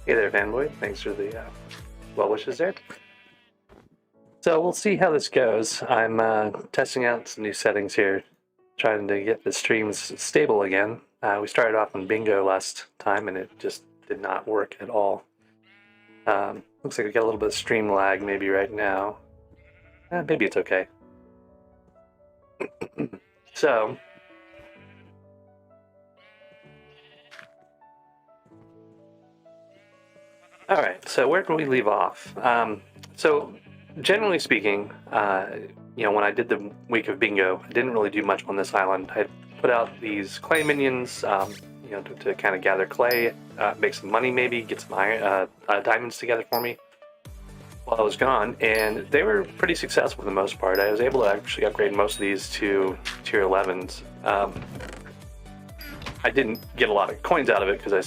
Hey there, fanboy. Thanks for the well wishes there. So we'll see how this goes. I'm testing out some new settings here, trying to get the streams stable again. We started off on bingo last time, and it just did not work at all. Looks like we got a little bit of stream lag maybe right now. Maybe it's okay. So, all right, so where can we leave off? So generally speaking, when I did the week of bingo, I didn't really do much on this island. I put out these clay minions, to kind of gather clay, make some money maybe, get some iron, diamonds together for me while I was gone, and they were pretty successful for the most part. I was able to actually upgrade most of these to tier 11s. I didn't get a lot of coins out of it because I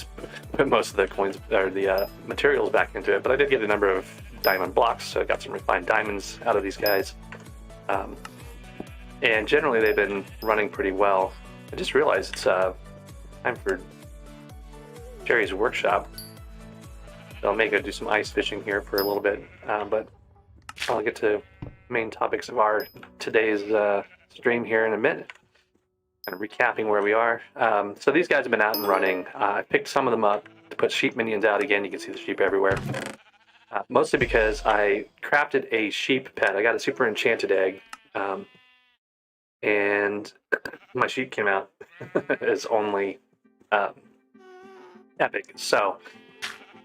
put most of the coins or the materials back into it, but I did get a number of diamond blocks, so I got some refined diamonds out of these guys. And generally they've been running pretty well. I just realized it's time for Jerry's workshop. So I may go do some ice fishing here for a little bit, but I'll get to main topics of our today's stream here in a minute. Kind of recapping where we are. So these guys have been out and running. I picked some of them up to put sheep minions out again. You can see the sheep everywhere. Mostly because I crafted a sheep pet. I got a super enchanted egg, and my sheep came out as only epic. So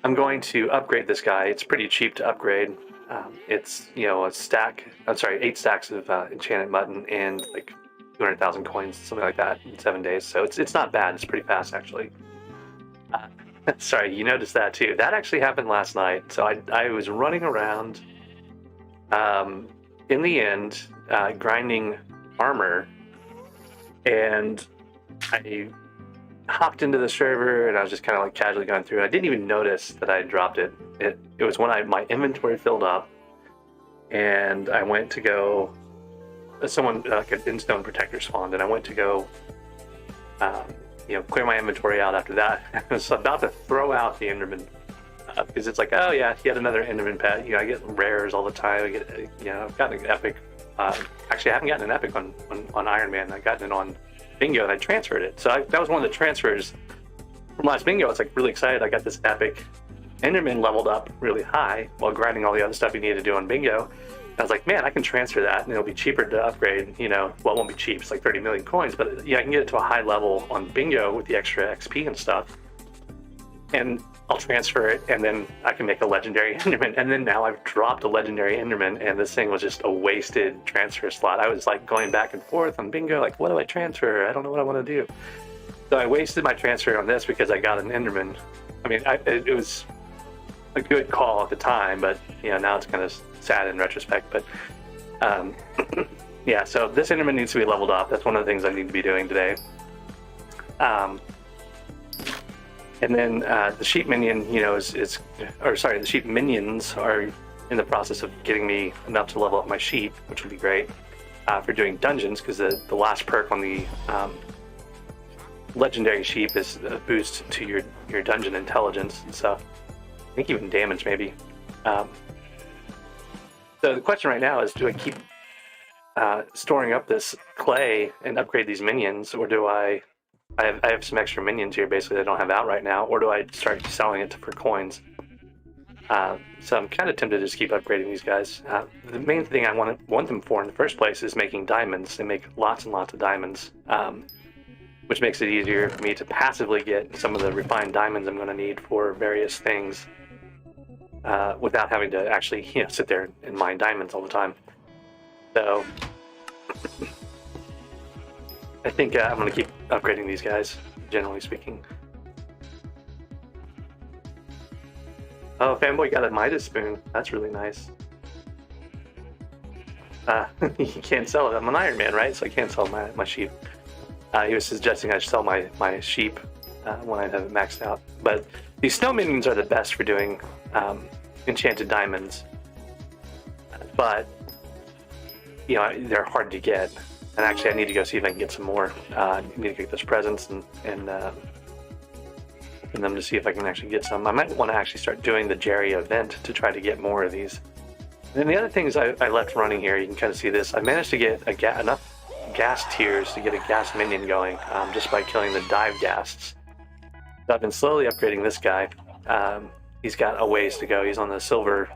I'm going to upgrade this guy. It's pretty cheap to upgrade. It's a stack. I'm sorry, 8 stacks of enchanted mutton and like 200,000 coins, something like that, in 7 days. So it's not bad. It's pretty fast actually. Sorry, you noticed that too. That actually happened last night. So I was running around. In the end, grinding armor, and I hopped into the server and I was just kind of like casually going through. I didn't even notice that I dropped it. It was when my inventory filled up, and I went to go. Someone like an in-stone protector spawned, and I went to go, clear my inventory out after that. I was about to throw out the Enderman because it's like, oh yeah, yet another Enderman pet. I get rares all the time. I get, I've gotten an epic. Actually, I haven't gotten an epic on Iron Man. I gotten it on bingo, and I transferred it. So that was one of the transfers from last bingo. I was like really excited. I got this epic Enderman leveled up really high while grinding all the other stuff you need to do on bingo. I was like, man, I can transfer that, and it'll be cheaper to upgrade. Well, it won't be cheap. It's like 30 million coins, but I can get it to a high level on bingo with the extra XP and stuff. And I'll transfer it, and then I can make a legendary Enderman. And then now I've dropped a legendary Enderman, and this thing was just a wasted transfer slot. I was like going back and forth on bingo, like, what do I transfer? I don't know what I want to do. So I wasted my transfer on this because I got an Enderman. I mean, it was a good call at the time, but now it's kind of sad in retrospect. But yeah, so this Enderman needs to be leveled up. That's one of the things I need to be doing today. And then the sheep minion, the sheep minions are in the process of getting me enough to level up my sheep, which would be great for doing dungeons, because the last perk on the legendary sheep is a boost to your dungeon intelligence and stuff. I think even damage maybe. So the question right now is, do I keep storing up this clay and upgrade these minions, or do I have some extra minions here basically that I don't have out right now, or do I start selling it for coins? So I'm kind of tempted to just keep upgrading these guys. The main thing I want them for in the first place is making diamonds. They make lots and lots of diamonds, which makes it easier for me to passively get some of the refined diamonds I'm going to need for various things, without having to actually sit there and mine diamonds all the time. So I think I'm going to keep upgrading these guys, generally speaking. Oh, fanboy got a Midas spoon. That's really nice. You can't sell it. I'm an Iron Man, right? So I can't sell my sheep. He was suggesting I should sell my sheep when I have it maxed out. But these snow minions are the best for doing enchanted diamonds. But they're hard to get. And actually, I need to go see if I can get some more. I need to get those presents and open them to see if I can actually get some. I might want to actually start doing the Jerry event to try to get more of these. And then the other things I left running here, you can kind of see this. I managed to get enough gas tiers to get a gas minion going just by killing the dive ghasts. So I've been slowly upgrading this guy. He's got a ways to go. He's on the silver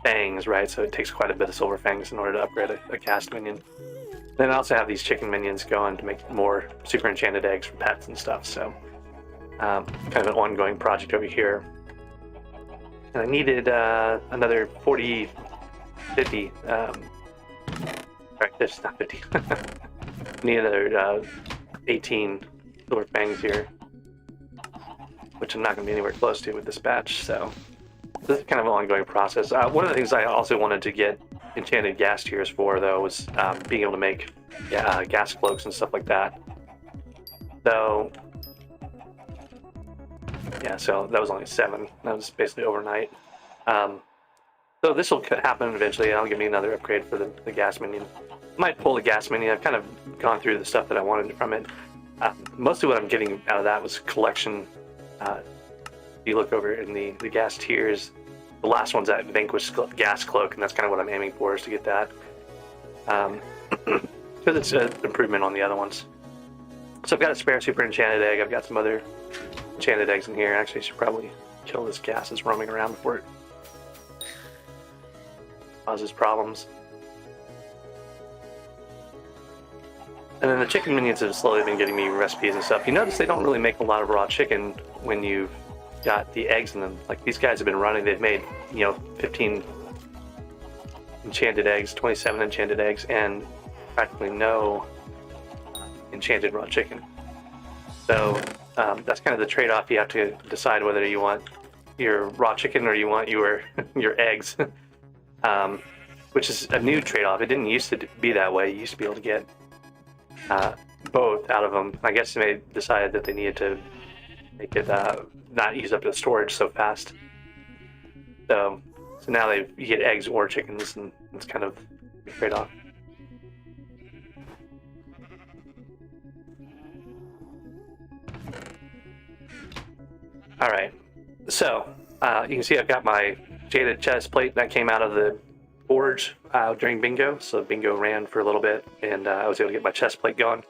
fangs, right? So it takes quite a bit of silver fangs in order to upgrade a ghast minion. Then I also have these chicken minions going to make more super enchanted eggs for pets and stuff. So kind of an ongoing project over here. And I needed another 50. Sorry, this is not 50. Need another 18 silver fangs here, which I'm not going to be anywhere close to with this batch. So this is kind of an ongoing process. One of the things I also wanted to get enchanted gas tiers for, though, was being able to make gas cloaks and stuff like that. So yeah, so that was only 7. That was basically overnight. So this will happen eventually. That'll give me another upgrade for the gas minion. I might pull the gas minion. I've kind of gone through the stuff that I wanted from it. Mostly what I'm getting out of that was collection. If you look over in the gas tiers, the last one's that Vanquish gas cloak, and that's kind of what I'm aiming for, is to get that. Because it's an improvement on the other ones. So I've got a spare super enchanted egg. I've got some other enchanted eggs in here. Actually, I should probably kill this gas that's roaming around before it causes problems. And then the chicken minions have slowly been getting me recipes and stuff. You notice they don't really make a lot of raw chicken when you've got the eggs in them. Like, these guys have been running, they've made, 15 enchanted eggs, 27 enchanted eggs, and practically no enchanted raw chicken. So that's kind of the trade-off. You have to decide whether you want your raw chicken or you want your eggs, which is a new trade-off. It didn't used to be that way. You used to be able to get both out of them. I guess they decided that they needed to make it not use up the storage so fast. So now you get eggs or chickens, and it's kind of a trade-off. All right, so you can see I've got my jaded chest plate that came out of the forge during bingo. So bingo ran for a little bit, and I was able to get my chest plate going.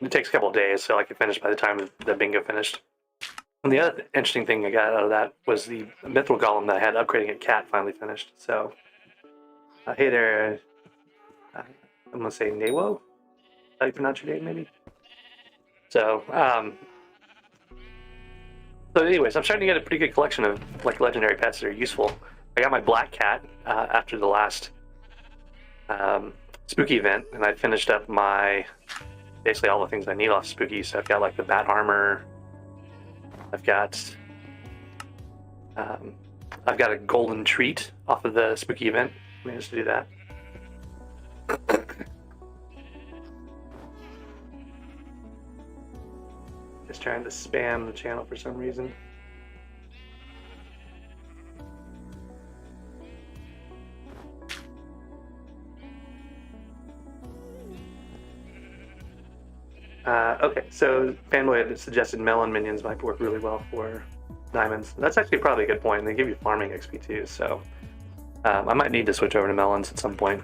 It takes a couple of days, so I could finish by the time the bingo finished. And the other interesting thing I got out of that was the mithril golem that I had upgrading at cat finally finished. So hey there, I'm gonna say Newo. How do you pronounce your name, maybe? So so anyways, I'm starting to get a pretty good collection of like legendary pets that are useful. I got my black cat after the last spooky event, and I finished up my basically all the things I need off spooky. So I've got like the bat armor. I've got a golden treat off of the spooky event. I managed to do that. Just trying to spam the channel for some reason. Okay, so Fanboy had suggested melon minions might work really well for diamonds. That's actually probably a good point. They give you farming XP too, so I might need to switch over to melons at some point.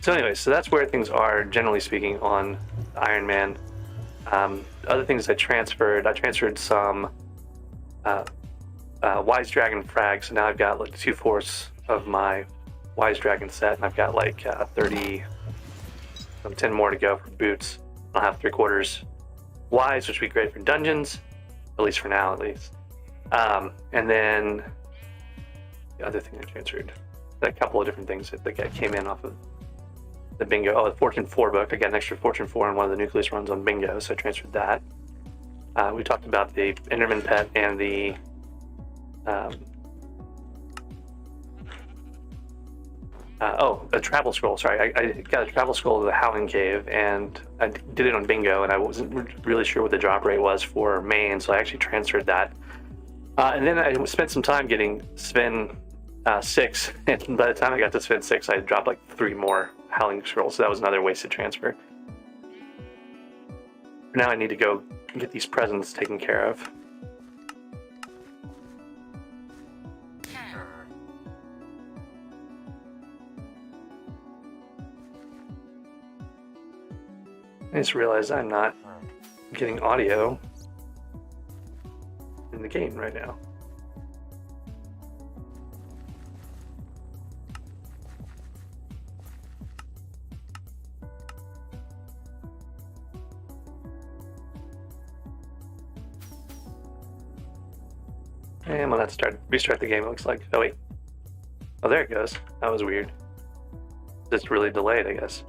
So anyway, so that's where things are, generally speaking, on Iron Man. Other things I transferred some Wise Dragon frags, so now I've got like 2/4 of my Wise Dragon set, and I've got like 10 more to go for boots. I'll have 3/4 Wise, which would be great for dungeons, at least for now, at least. And then the other thing I transferred, a couple of different things that came in off of the bingo. Oh, the Fortune 4 book. I got an extra Fortune 4 in one of the Nucleus runs on bingo, so I transferred that. We talked about the Enderman pet and the a travel scroll. Sorry, I got a travel scroll to the Howling Cave, and I did it on bingo, and I wasn't really sure what the drop rate was for main, so I actually transferred that. And then I spent some time getting Sven 6, and by the time I got to Sven 6, I dropped like 3 more Howling Scrolls, so that was another wasted transfer. Now I need to go get these presents taken care of. I just realized I'm not getting audio in the game right now. And I'm gonna have to restart the game, it looks like. Oh wait. Oh, there it goes. That was weird. It's really delayed, I guess.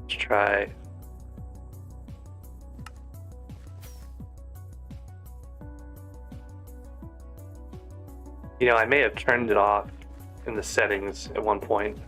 Let's try. You know, I may have turned it off in the settings at one point.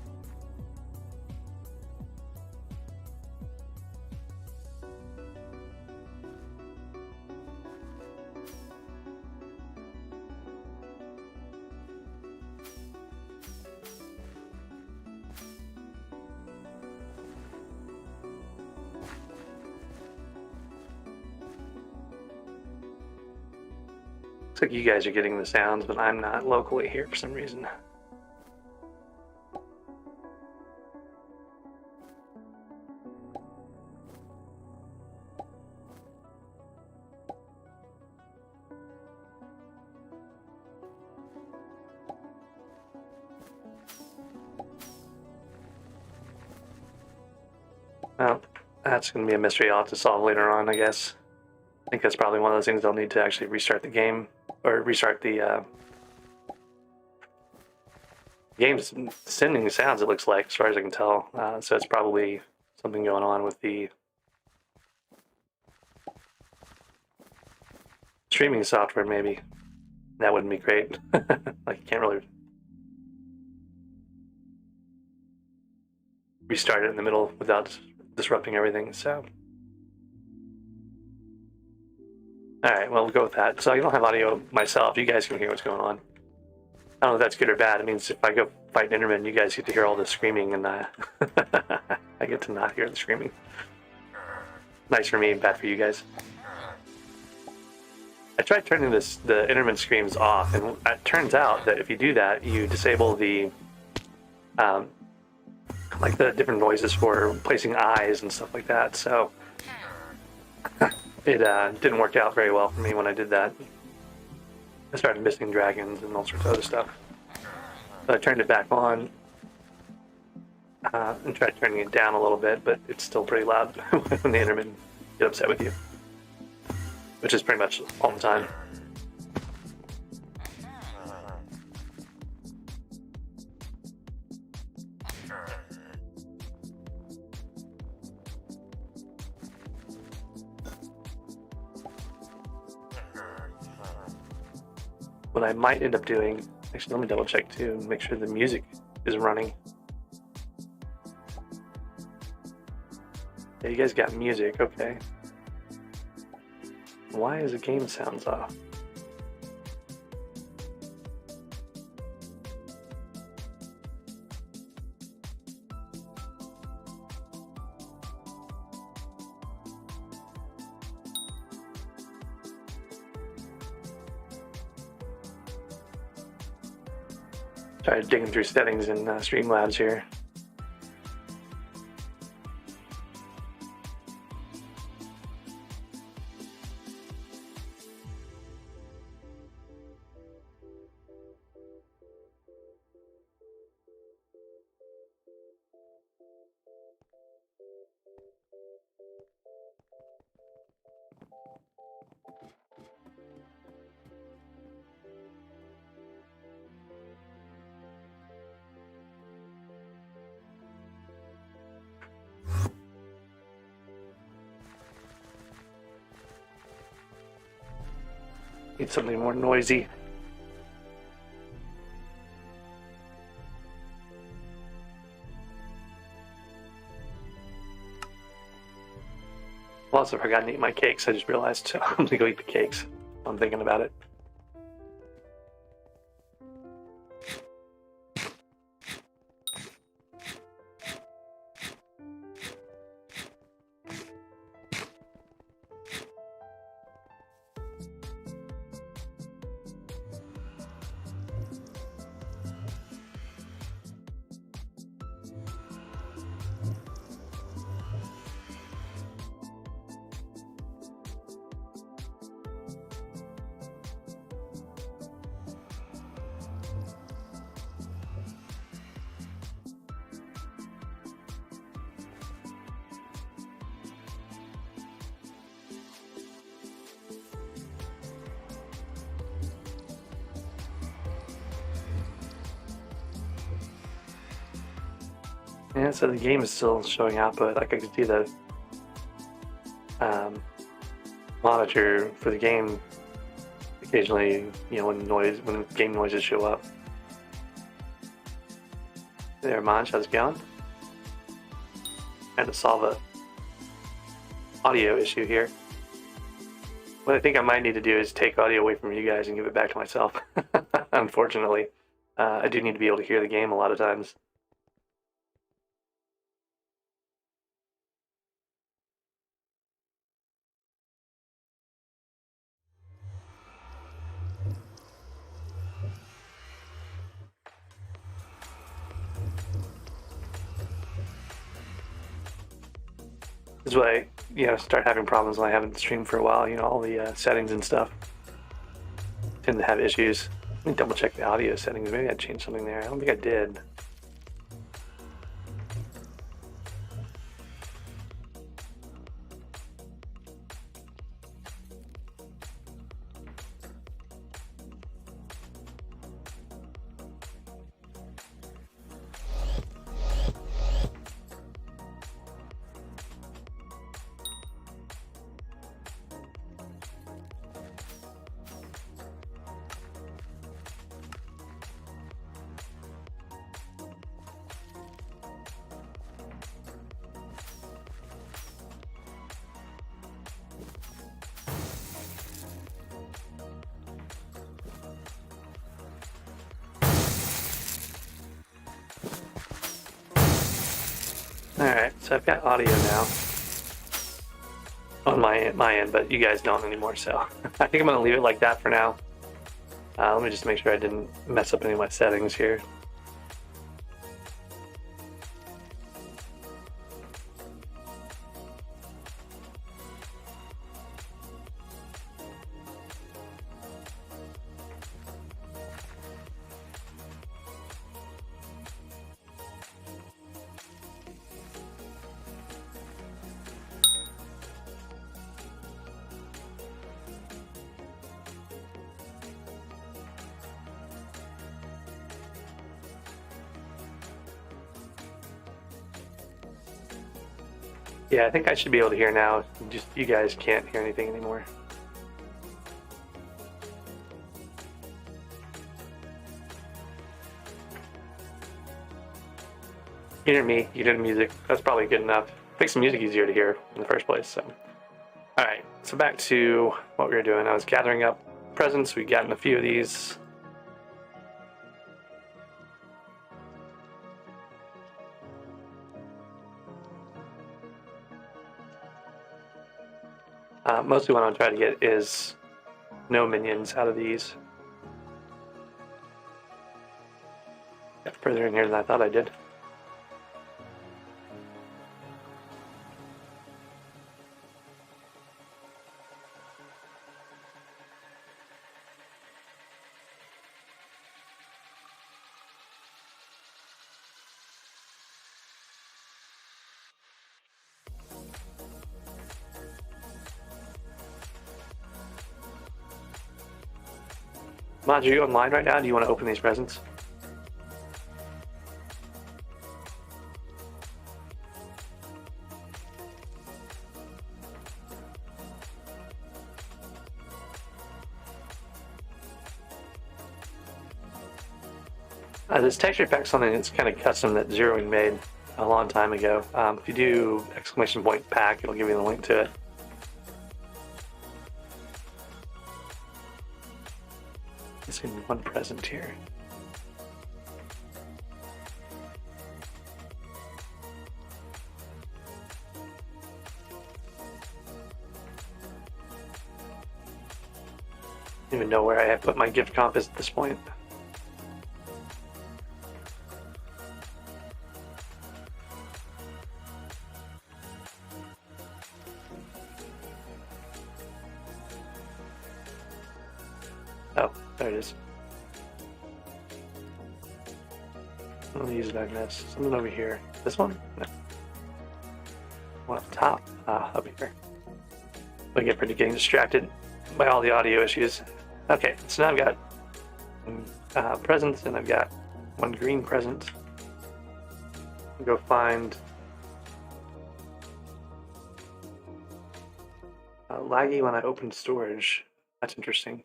Looks like you guys are getting the sounds, but I'm not locally here for some reason. Well, that's going to be a mystery I'll have to solve later on, I guess. I think that's probably one of those things I'll need to actually restart the game, or restart the game's sending sounds, it looks like, as far as I can tell. So it's probably something going on with the streaming software, maybe. That wouldn't be great. Like, you can't really restart it in the middle without disrupting everything, so. Alright, well, we'll go with that. So I don't have audio myself. You guys can hear what's going on. I don't know if that's good or bad. It means if I go fight an Enderman, you guys get to hear all the screaming, and I get to not hear the screaming. Nice for me, bad for you guys. I tried turning the Enderman screams off, and it turns out that if you do that, you disable the like the different noises for placing eyes and stuff like that. So it didn't work out very well for me when I did that. I started missing dragons and all sorts of other stuff. So I turned it back on and tried turning it down a little bit, but it's still pretty loud when the Endermen get upset with you, which is pretty much all the time. What I might end up doing, actually let me double check too and make sure the music is running. Yeah, you guys got music, okay. Why is the game sounds off? Try digging through settings in Streamlabs here. Need something more noisy. I also forgot to eat my cakes. I just realized, so I'm gonna go eat the cakes. I'm thinking about it. Yeah, so the game is still showing output. Like I can see the monitor for the game occasionally, when game noises show up. There, Manj, how's it going? Trying to solve a audio issue here. What I think I might need to do is take audio away from you guys and give it back to myself. Unfortunately, I do need to be able to hear the game a lot of times. This is why I start having problems when I haven't streamed for a while. All the settings and stuff tend to have issues. Let me double check the audio settings. Maybe I changed something there. I don't think I did. Alright, so I've got audio now on my end, but you guys don't anymore, so I think I'm going to leave it like that for now. Let me just make sure I didn't mess up any of my settings here. Yeah, I think I should be able to hear now. Just you guys can't hear anything anymore. You hear me, you hear the music. That's probably good enough. Makes the music easier to hear in the first place. So, all right. So back to what we were doing. I was gathering up presents. We've gotten a few of these. Mostly what I'm trying to get is no minions out of these. Got further in here than I thought I did. Maj, are you online right now? Do you want to open these presents? This texture pack is something that's kind of custom that Zeroing made a long time ago. If you do !pack, it'll give you the link to it. Missing one present here. I don't even know where I have put my gift compass at this point. Oh, there it is. Let me use it on this. Something over here. This one? No. One up top. Up here. I get pretty getting distracted by all the audio issues. Okay, so now I've got presents, and I've got one green present. Go find laggy when I open storage. That's interesting.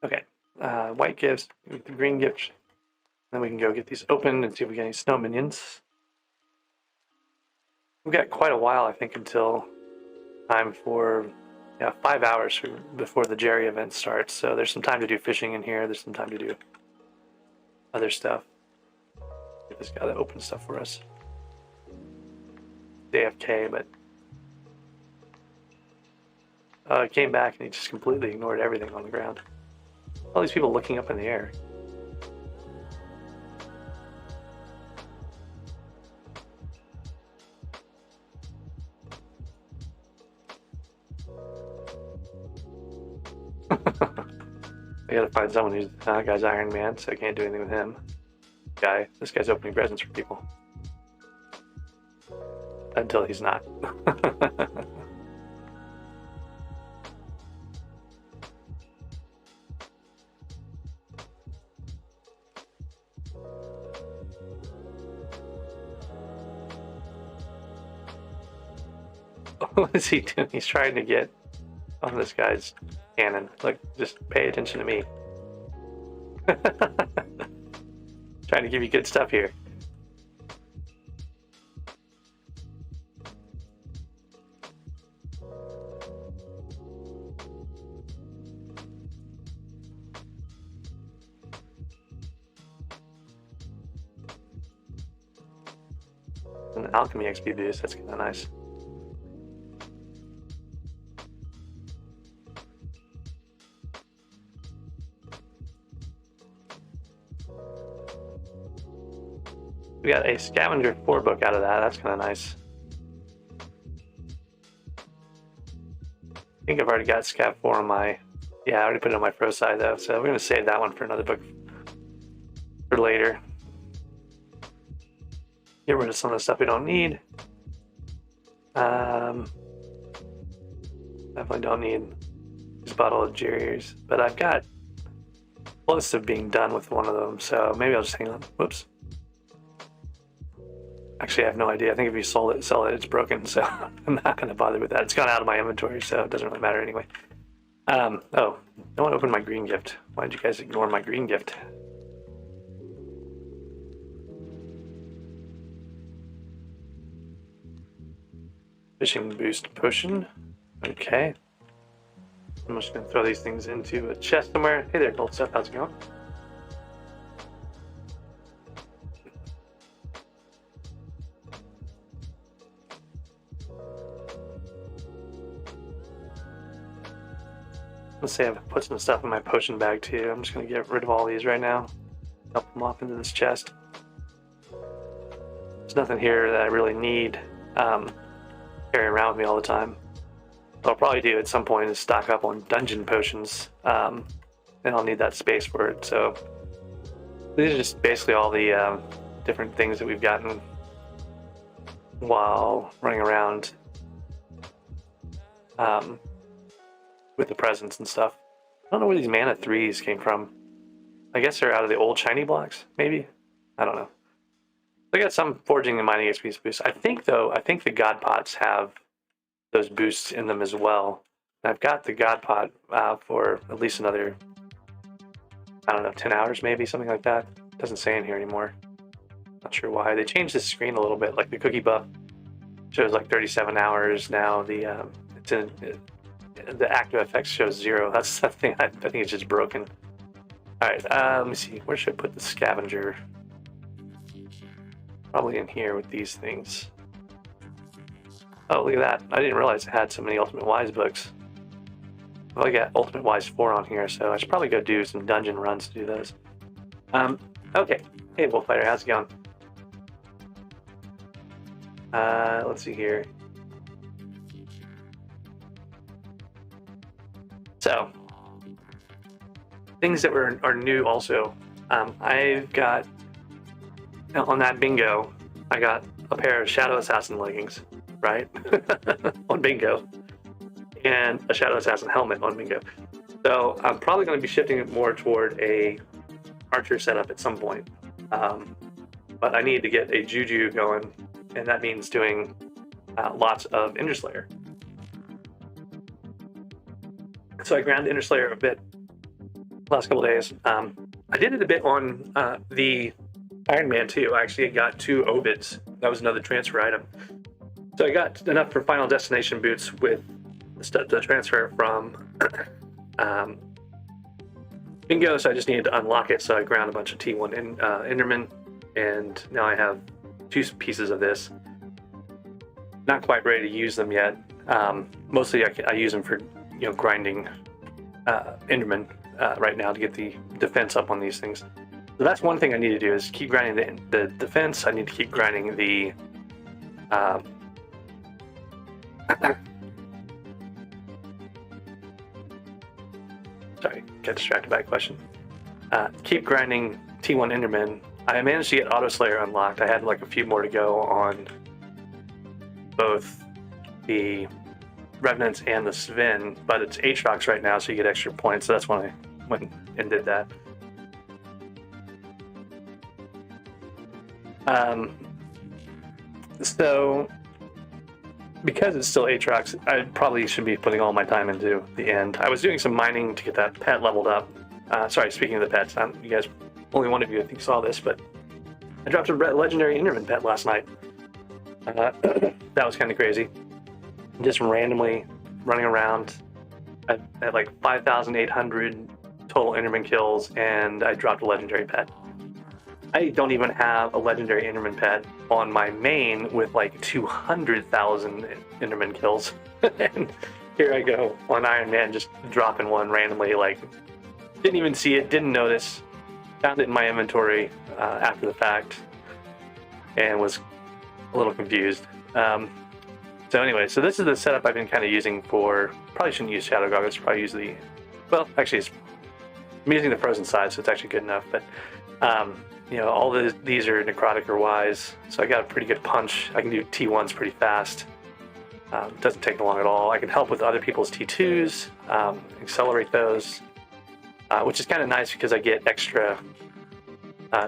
Okay, white gifts, the green gift. Then we can go get these open and see if we get any snow minions. We've got quite a while, I think, until time for 5 hours before the Jerry event starts. So there's some time to do fishing in here. There's some time to do other stuff. Get this guy that opens stuff for us. AFK, but he came back and he just completely ignored everything on the ground. All these people looking up in the air. I gotta find someone who's that guy's Iron Man, so I can't do anything with him. This guy's opening presents for people. Until he's not. What is he doing? He's trying to get on this guy's cannon. Like, just pay attention to me. Trying to give you good stuff here. An alchemy XP boost, that's kind of nice. We got a scavenger 4 book out of that. That's kind of nice. I think I've already got scav 4 on my... Yeah, I already put it on my pro side though, so we're going to save that one for another book for later. Get rid of some of the stuff we don't need. Definitely don't need this bottle of Jerry's, but I've got close to being done with one of them, so maybe I'll just hang on. Whoops. Actually, I have no idea. I think if you sell it, it's broken, so I'm not going to bother with that. It's gone out of my inventory, so it doesn't really matter anyway. Oh, no one opened my green gift. Why did you guys ignore my green gift? Fishing boost potion. Okay. I'm just going to throw these things into a chest somewhere. Hey there, Gold Stuff. How's it going? Let's say I've put some stuff in my potion bag too. I'm just going to get rid of all these right now. Dump them off into this chest. There's nothing here that I really need carry around with me all the time. What I'll probably do at some point is stock up on dungeon potions, and I'll need that space for it. So these are just basically all the different things that we've gotten while running around with the presents and stuff. I don't know where these mana 3s came from. I guess they're out of the old shiny blocks, maybe? I don't know. I got some forging and mining XP boosts. I think the god pots have those boosts in them as well. And I've got the god pot for at least another, I don't know, 10 hours maybe, something like that. Doesn't say in here anymore. Not sure why. They changed the screen a little bit, like the cookie buff shows like 37 hours now. The active effects shows 0. That's the thing. I think it's just broken. All right, let me see. Where should I put the scavenger? Probably in here with these things. Oh, look at that. I didn't realize I had so many Ultimate Wise books. Well, I got Ultimate Wise 4 on here, so I should probably go do some dungeon runs to do those. Okay. Hey, Wolffighter, how's it going? Let's see here. So, things that are new also. I've got, on that bingo, I got a pair of Shadow Assassin leggings, right? On bingo. And a Shadow Assassin helmet on bingo. So I'm probably going to be shifting it more toward a archer setup at some point. But I need to get a juju going, and that means doing lots of Ender Slayer. So I ground Ender Slayer a bit last couple days. I did it a bit on the Iron Man too. I actually got 2 Obids. That was another transfer item. So I got enough for Final Destination boots with the transfer from Bingo, so I just needed to unlock it. So I ground a bunch of T1 Enderman, and now I have 2 pieces of this. Not quite ready to use them yet. Mostly I use them for grinding Enderman right now to get the defense up on these things. So that's one thing I need to do, is keep grinding the defense. I need to keep grinding the sorry, got distracted by a question. Keep grinding T1 Enderman. I managed to get Auto Slayer unlocked. I had like a few more to go on both the Revenants and the Sven, but it's Aatrox right now, so you get extra points. So that's when I went and did that. So because it's still Aatrox, I probably should be putting all my time into the end. I was doing some mining to get that pet leveled up. Sorry, speaking of the pets, you guys, only one of you I think saw this, but I dropped a legendary Enderman pet last night. That was kind of crazy. Just randomly running around. I had like 5,800 total Enderman kills, and I dropped a legendary pet. I don't even have a legendary Enderman pet on my main with like 200,000 Enderman kills. And here I go on Iron Man, just dropping one randomly, like, didn't even see it, didn't notice, found it in my inventory after the fact, and was a little confused. So anyway, so this is the setup I've been kind of using for, probably shouldn't use Shadow Goggles, probably use the, well, actually I'm using the frozen side, so it's actually good enough, but all these are necrotic or wise, so I got a pretty good punch. I can do T1s pretty fast. Doesn't take long at all. I can help with other people's T2s, accelerate those, which is kind of nice because I get extra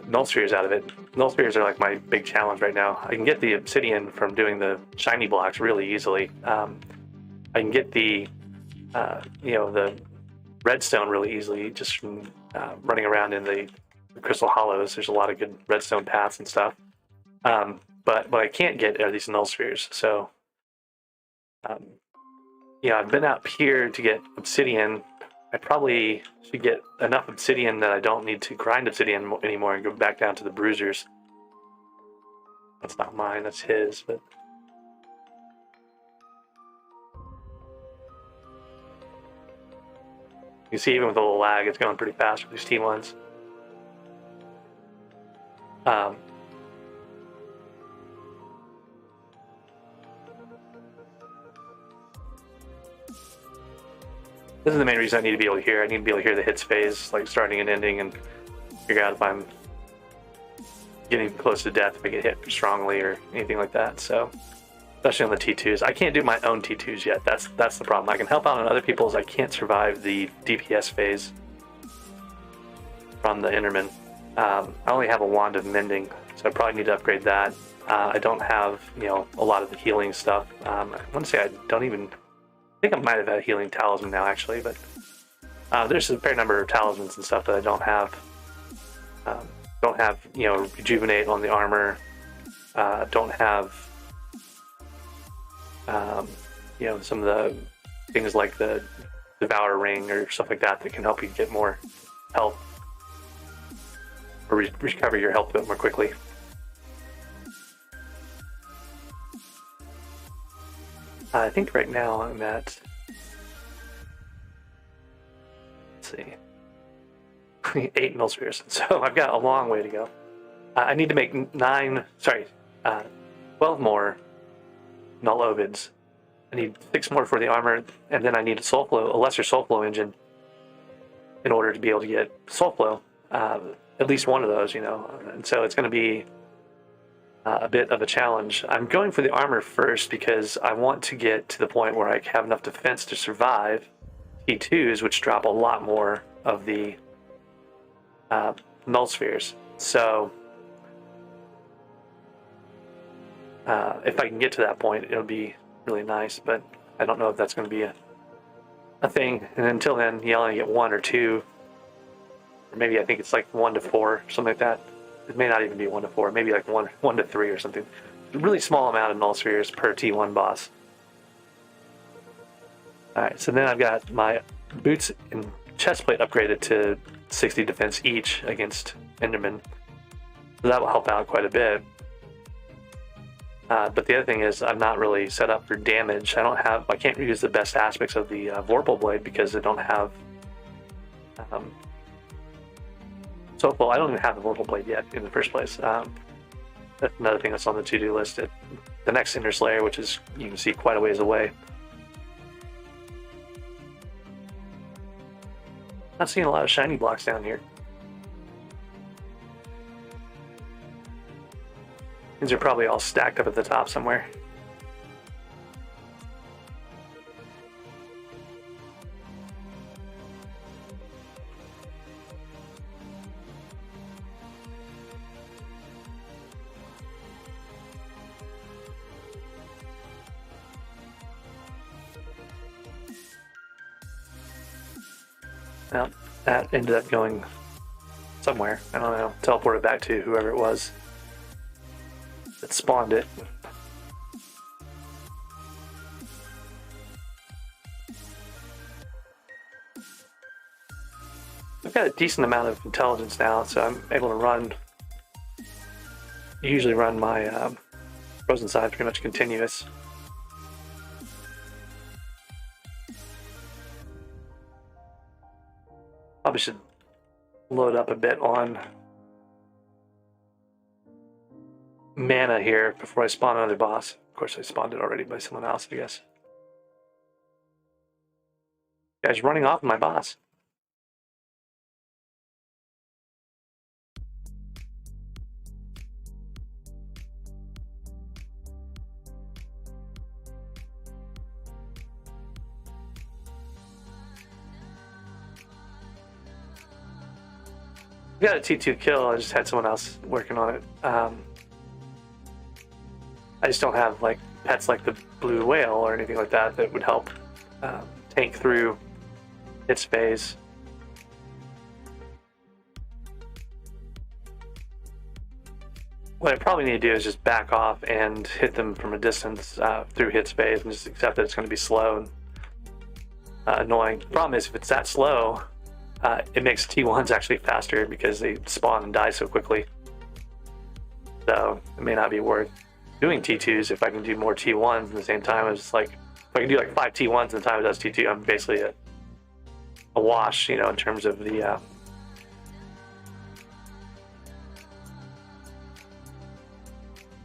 null spheres out of it. Null spheres are like my big challenge right now. I can get the obsidian from doing the shiny blocks really easily. I can get the the redstone really easily just from running around in the crystal hollows. There's a lot of good redstone paths and stuff. But what I can't get are these null spheres. So I've been out here to get obsidian. I probably should get enough obsidian that I don't need to grind obsidian anymore and go back down to the bruisers. That's not mine, that's his, but you see, even with a little lag, it's going pretty fast with these T1s. This is the main reason I need to be able to hear. I need to be able to hear the hits phase, like starting and ending, and figure out if I'm getting close to death, if I get hit strongly or anything like that. So, especially on the T2s. I can't do my own T2s yet. That's the problem. I can help out on other people's. I can't survive the DPS phase from the Enderman. I only have a Wand of Mending, so I probably need to upgrade that. I don't have, a lot of the healing stuff. I want to say I think I might have had a healing talisman now, actually, but there's a fair number of talismans and stuff that I don't have. Don't have, rejuvenate on the armor. Don't have, some of the things like the Devour Ring or stuff like that can help you get more health or recover your health a bit more quickly. I think right now I'm at, let's see, 8 null spheres, so I've got a long way to go. I need to make 12 more null ovids. I need 6 more for the armor, and then I need a lesser soul flow engine in order to be able to get soul flow. At least one of those, and so it's going to be a bit of a challenge. I'm going for the armor first because I want to get to the point where I have enough defense to survive, T2s, which drop a lot more of the null spheres. So if I can get to that point, it'll be really nice, but I don't know if that's going to be a thing. And until then, you only get 1 or 2, or maybe I think it's like 1 to 4, something like that. It may not even be 1 to 4, maybe like 1 to 3 or something. A really small amount of null spheres per T1 boss. Alright, so then I've got my boots and chestplate upgraded to 60 defense each against Enderman. So that will help out quite a bit. But the other thing is I'm not really set up for damage. I can't use the best aspects of the Vorpal Blade because I don't have I don't even have the Vorpal Blade yet in the first place. That's another thing that's on the to-do list. The next Cinder Slayer, which is, you can see, quite a ways away. Not seeing a lot of shiny blocks down here. These are probably all stacked up at the top somewhere. Well, that ended up going somewhere. I don't know. Teleported back to whoever it was that spawned it. I've got a decent amount of intelligence now, so I'm able to usually run my frozen side pretty much continuous. Probably should load up a bit on mana here before I spawn another boss. Of course, I spawned it already by someone else, I guess. Guy's running off my boss. We got a T2 kill. I just had someone else working on it. I just don't have like pets like the blue whale or anything like that that would help tank through its phase. What I probably need to do is just back off and hit them from a distance through hits phase and just accept that it's going to be slow and annoying. The problem is if it's that slow, it makes T1s actually faster because they spawn and die so quickly. So it may not be worth doing T2s if I can do more T1s at the same time. It's like, if I can do like 5 T1s in the time it does T2, I'm basically a wash, you know, in terms of the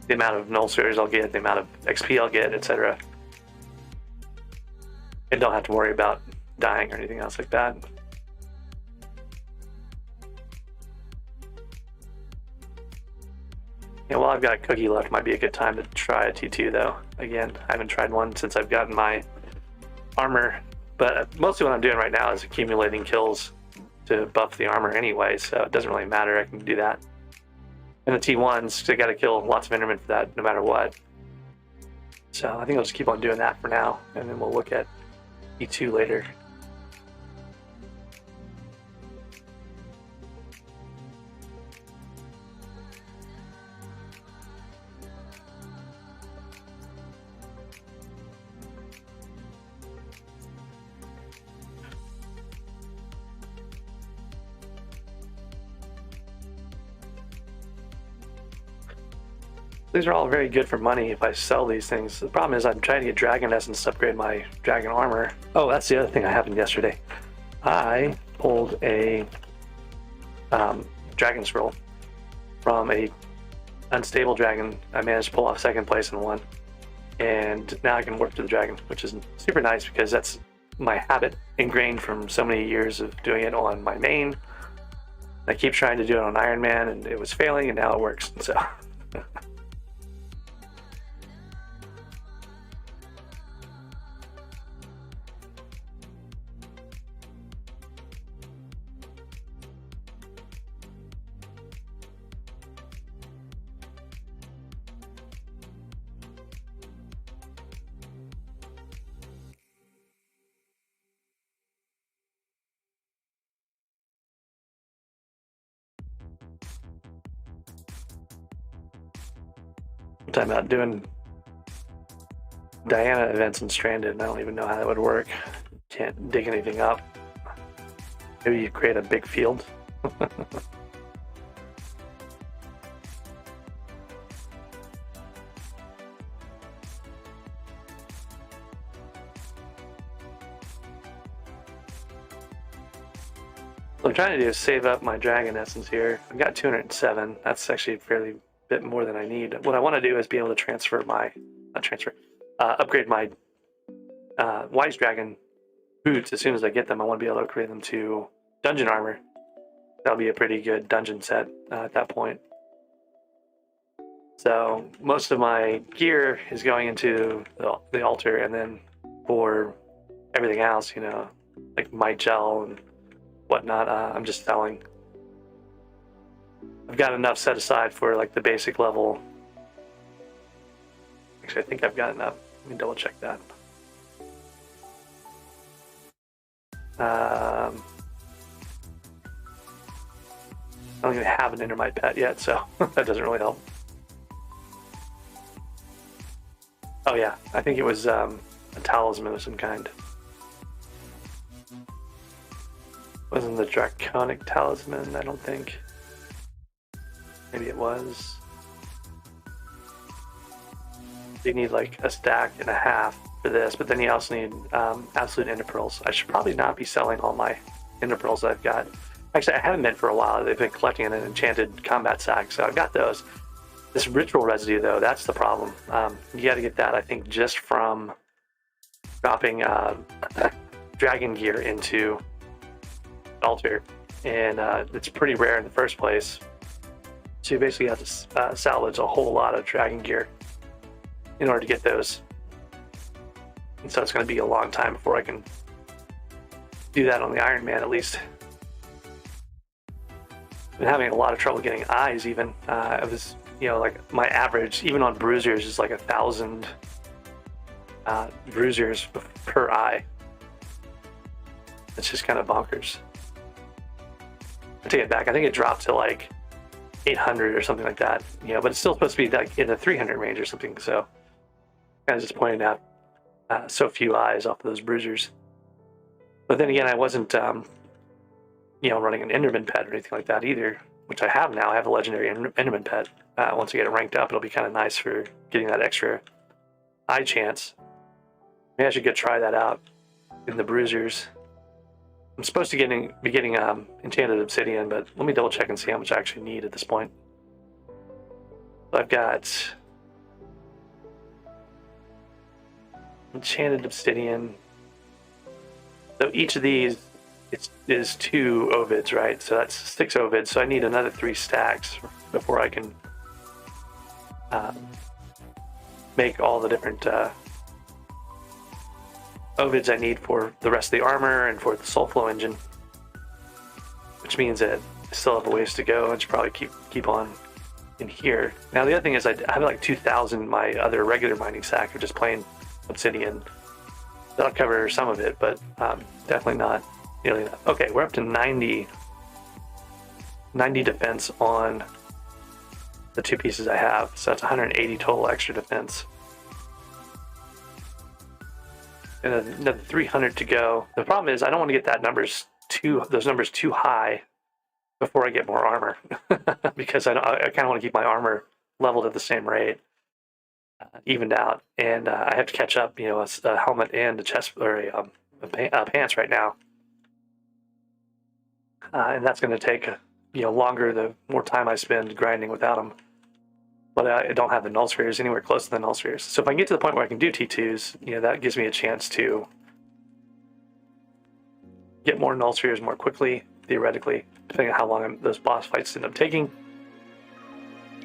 amount of null spheres I'll get, the amount of XP I'll get, etc. And don't have to worry about dying or anything else like that. Yeah, well, I've got a cookie left. Might be a good time to try a T2 though. Again, I haven't tried one since I've gotten my armor, but mostly what I'm doing right now is accumulating kills to buff the armor anyway, so it doesn't really matter. I can do that. And the T1s, I got to kill lots of Endermen for that no matter what. So I think I'll just keep on doing that for now, and then we'll look at E2 later. These are all very good for money if I sell these things. The problem is I'm trying to get dragon essence to upgrade my dragon armor. Oh, that's the other thing that happened yesterday. I pulled a dragon scroll from a unstable dragon. I managed to pull off second place in one. And now I can work to the dragon, which is super nice because that's my habit ingrained from so many years of doing it on my main. I keep trying to do it on Iron Man and it was failing and now it works. So talking about doing Diana events in Stranded, and I don't even know how that would work. Can't dig anything up. Maybe you create a big field. What I'm trying to do is save up my dragon essence here. I've got 207. That's actually a fairly bit more than I need. What I want to do is be able to transfer my, upgrade my Wise Dragon boots as soon as I get them. I want to be able to upgrade them to dungeon armor. That'll be a pretty good dungeon set at that point. So most of my gear is going into the altar, and then for everything else, you know, like my gel and whatnot, I'm just selling. I've got enough set aside for like the basic level. Actually, I think I've got enough. Let me double check that. I don't even have an Endermite pet yet, so that doesn't really help. Oh yeah, I think it was a talisman of some kind. Wasn't the draconic talisman, I don't think. Maybe it was. You need like a stack and a half for this, but then you also need absolute ender pearls. I should probably not be selling all my ender pearls that I've got. Actually, I haven't been for a while. They've been collecting in an enchanted combat sack, so I've got those. This ritual residue, though, that's the problem. You got to get that, I think, just from dropping dragon gear into altar, and it's pretty rare in the first place. So you basically have to salvage a whole lot of dragon gear in order to get those. And so it's going to be a long time before I can do that on the Iron Man, at least. I've been having a lot of trouble getting eyes, even. I was, you know, like my average, even on bruisers, is like 1,000 bruisers per eye. It's just kind of bonkers. I take it back. I think it dropped to like 800 or something like that. You know, but it's still supposed to be like in the 300 range or something. So, kind of just pointing out so few eyes off of those bruisers. But then again, I wasn't, you know, running an Enderman pet or anything like that either, which I have now. I have a legendary Enderman pet. Once I get it ranked up, it'll be kind of nice for getting that extra eye chance. Maybe I should go try that out in the bruisers. I'm supposed to be getting enchanted obsidian, but let me double check and see how much I actually need at this point. So I've got enchanted obsidian. So each of these is 2 ovids, right? So that's 6 ovids. So I need another 3 stacks before I can make all the different ovids I need for the rest of the armor and for the soulflow engine, which means that I still have a ways to go and should probably keep on in here. Now the other thing is I have like 2,000 in my other regular mining sack of just plain obsidian. That'll cover some of it, but definitely not nearly enough. Okay, we're up to 90 defense on the 2 pieces I have, so that's 180 total extra defense. And then another 300 to go. The problem is I don't want to get those numbers too high before I get more armor, because I kind of want to keep my armor leveled at the same rate, evened out, and I have to catch up. You know, a helmet and a chest or a pants right now, and that's going to take longer the more time I spend grinding without them. But I don't have the null spheres anywhere close to the null spheres. So if I can get to the point where I can do T2s, that gives me a chance to get more null spheres more quickly, theoretically, depending on how long those boss fights end up taking,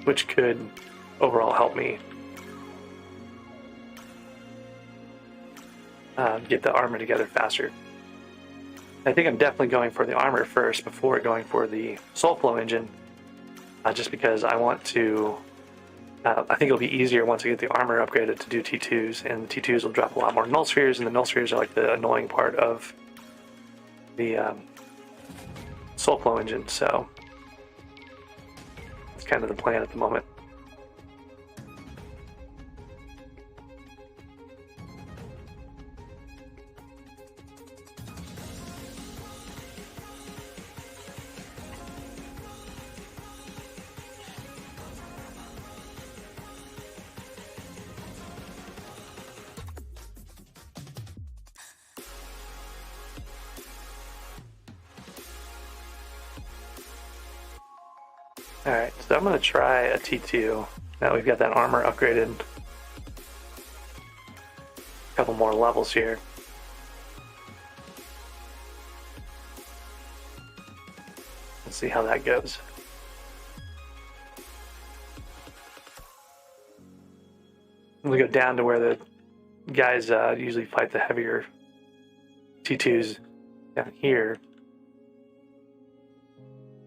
which could overall help me get the armor together faster. I think I'm definitely going for the armor first before going for the soulflow engine, just because I want to. I think it'll be easier once I get the armor upgraded to do T2s, and the T2s will drop a lot more null spheres, and the null spheres are like the annoying part of the soulflow engine, so it's kind of the plan at the moment. Alright, so I'm going to try a T2. Now we've got that armor upgraded. A couple more levels here. Let's see how that goes. I'm going to go down to where the guys usually fight the heavier T2s down here.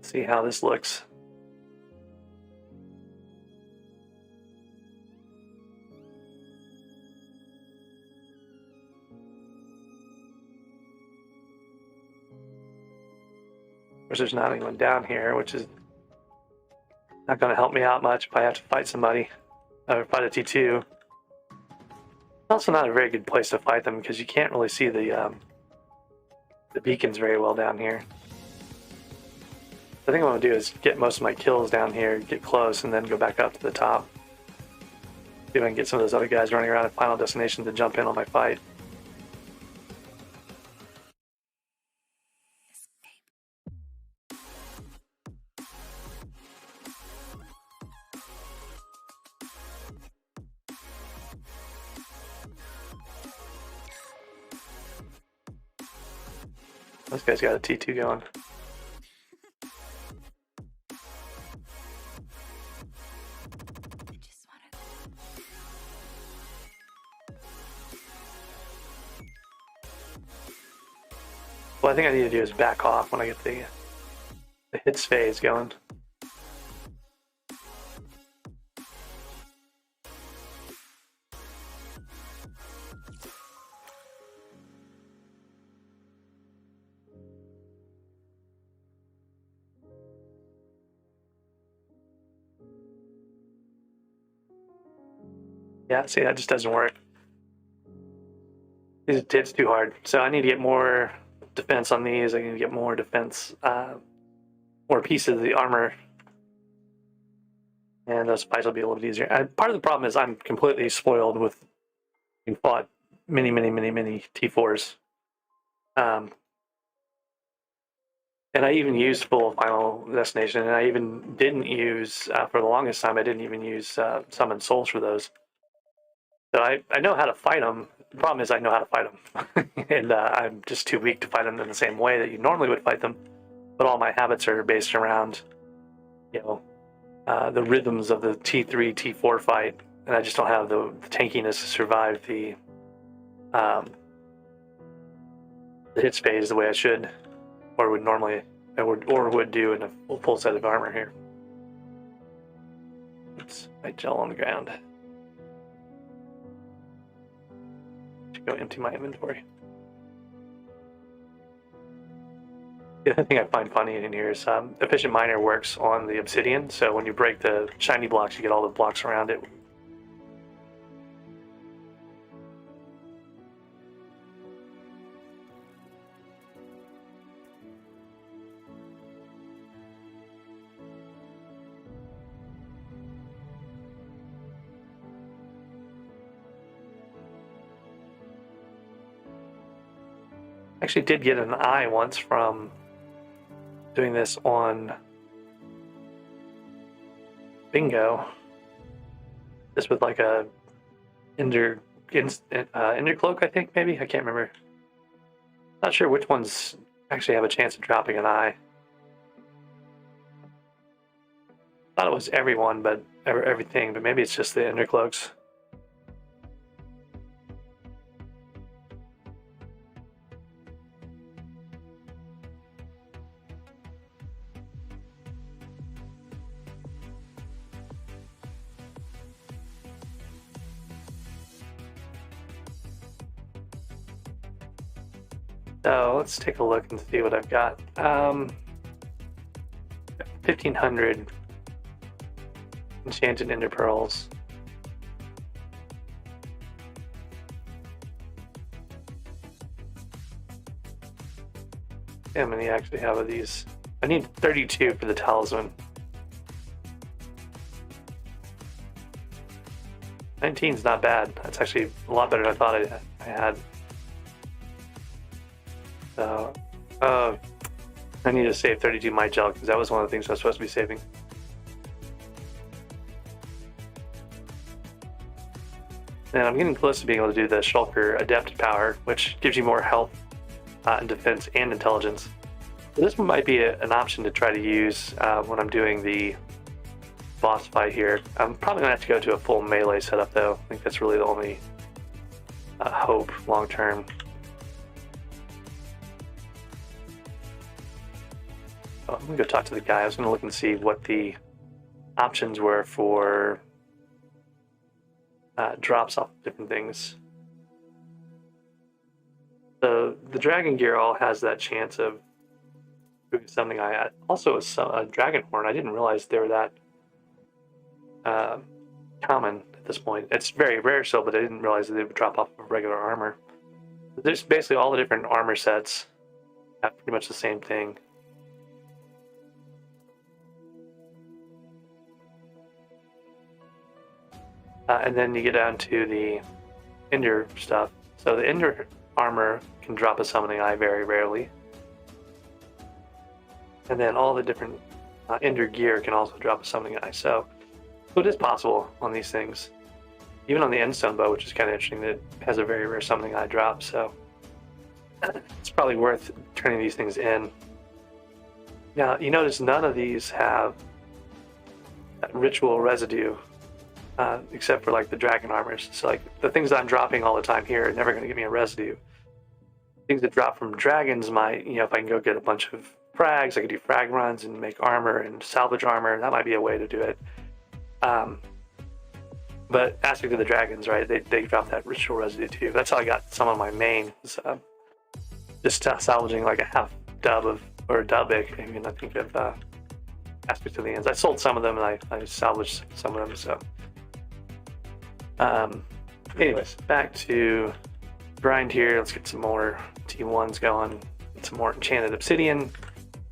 See how this looks. Of course, there's not anyone down here, which is not going to help me out much if I have to fight somebody or fight a T2. It's also not a very good place to fight them because you can't really see the beacons very well down here. I think what I'm going to do is get most of my kills down here, get close, and then go back up to the top. See if I can get some of those other guys running around at Final Destination to jump in on my fight. This guy's got a T2 going. What I think I need to do is back off when I get the hits phase going. Yeah, see, that just doesn't work. It's too hard. So I need to get more defense on these. I need to get more defense, more pieces of the armor. And those fights will be a little bit easier. Part of the problem is I'm completely spoiled with being fought many T4s. And I even used full Final Destination, and I even didn't use, for the longest time, I didn't even use Summon Souls for those. So I know how to fight them. The problem is I know how to fight them. And I'm just too weak to fight them in the same way that you normally would fight them. But all my habits are based around, you know, the rhythms of the T3, T4 fight. And I just don't have the tankiness to survive the hits phase the way I should. Or would normally, or would do in a full set of armor here. Oops, I gel on the ground. Should go empty my inventory. The other thing I find funny in here is Efficient Miner works on the obsidian, so when you break the shiny blocks, you get all the blocks around it. Actually did get an eye once from doing this on Bingo. This with like a Ender Cloak, I think, maybe? I can't remember. Not sure which ones actually have a chance of dropping an eye. Thought it was everyone, but everything, but maybe it's just the Ender Cloaks. So let's take a look and see what I've got. 1,500 enchanted ender pearls. How many I actually have of these? I need 32 for the talisman. 19's not bad. That's actually a lot better than I thought I had. So, I need to save 32 might gel because that was one of the things I was supposed to be saving. And I'm getting close to being able to do the Shulker Adept power, which gives you more health and defense and intelligence. So this one might be an option to try to use when I'm doing the boss fight here. I'm probably gonna have to go to a full melee setup though. I think that's really the only hope long term. Oh, I'm gonna go talk to the guy. I was gonna look and see what the options were for drops off different things. So the dragon gear all has that chance of doing something. I also a dragon horn. I didn't realize they were that common at this point. It's very rare still, but I didn't realize that they would drop off of regular armor. There's basically all the different armor sets have pretty much the same thing. And then you get down to the Ender stuff. So the Ender armor can drop a summoning eye very rarely. And then all the different Ender gear can also drop a summoning eye. So it is possible on these things. Even on the Endstone bow, which is kind of interesting, that it has a very rare summoning eye drop. So it's probably worth turning these things in. Now, you notice none of these have that ritual residue. Except for like the dragon armors. So like the things that I'm dropping all the time here are never going to give me a residue. Things that drop from dragons might, if I can go get a bunch of frags, I could do frag runs and make armor and salvage armor. That might be a way to do it. But aspect of the dragons, right? They drop that ritual residue too. That's how I got some of my main. Just salvaging like a half dub or a dubic. I mean, I think of aspects of the ends. I sold some of them and I salvaged some of them. So. Anyways, back to grind here. Let's get some more T1s going. Get some more enchanted obsidian.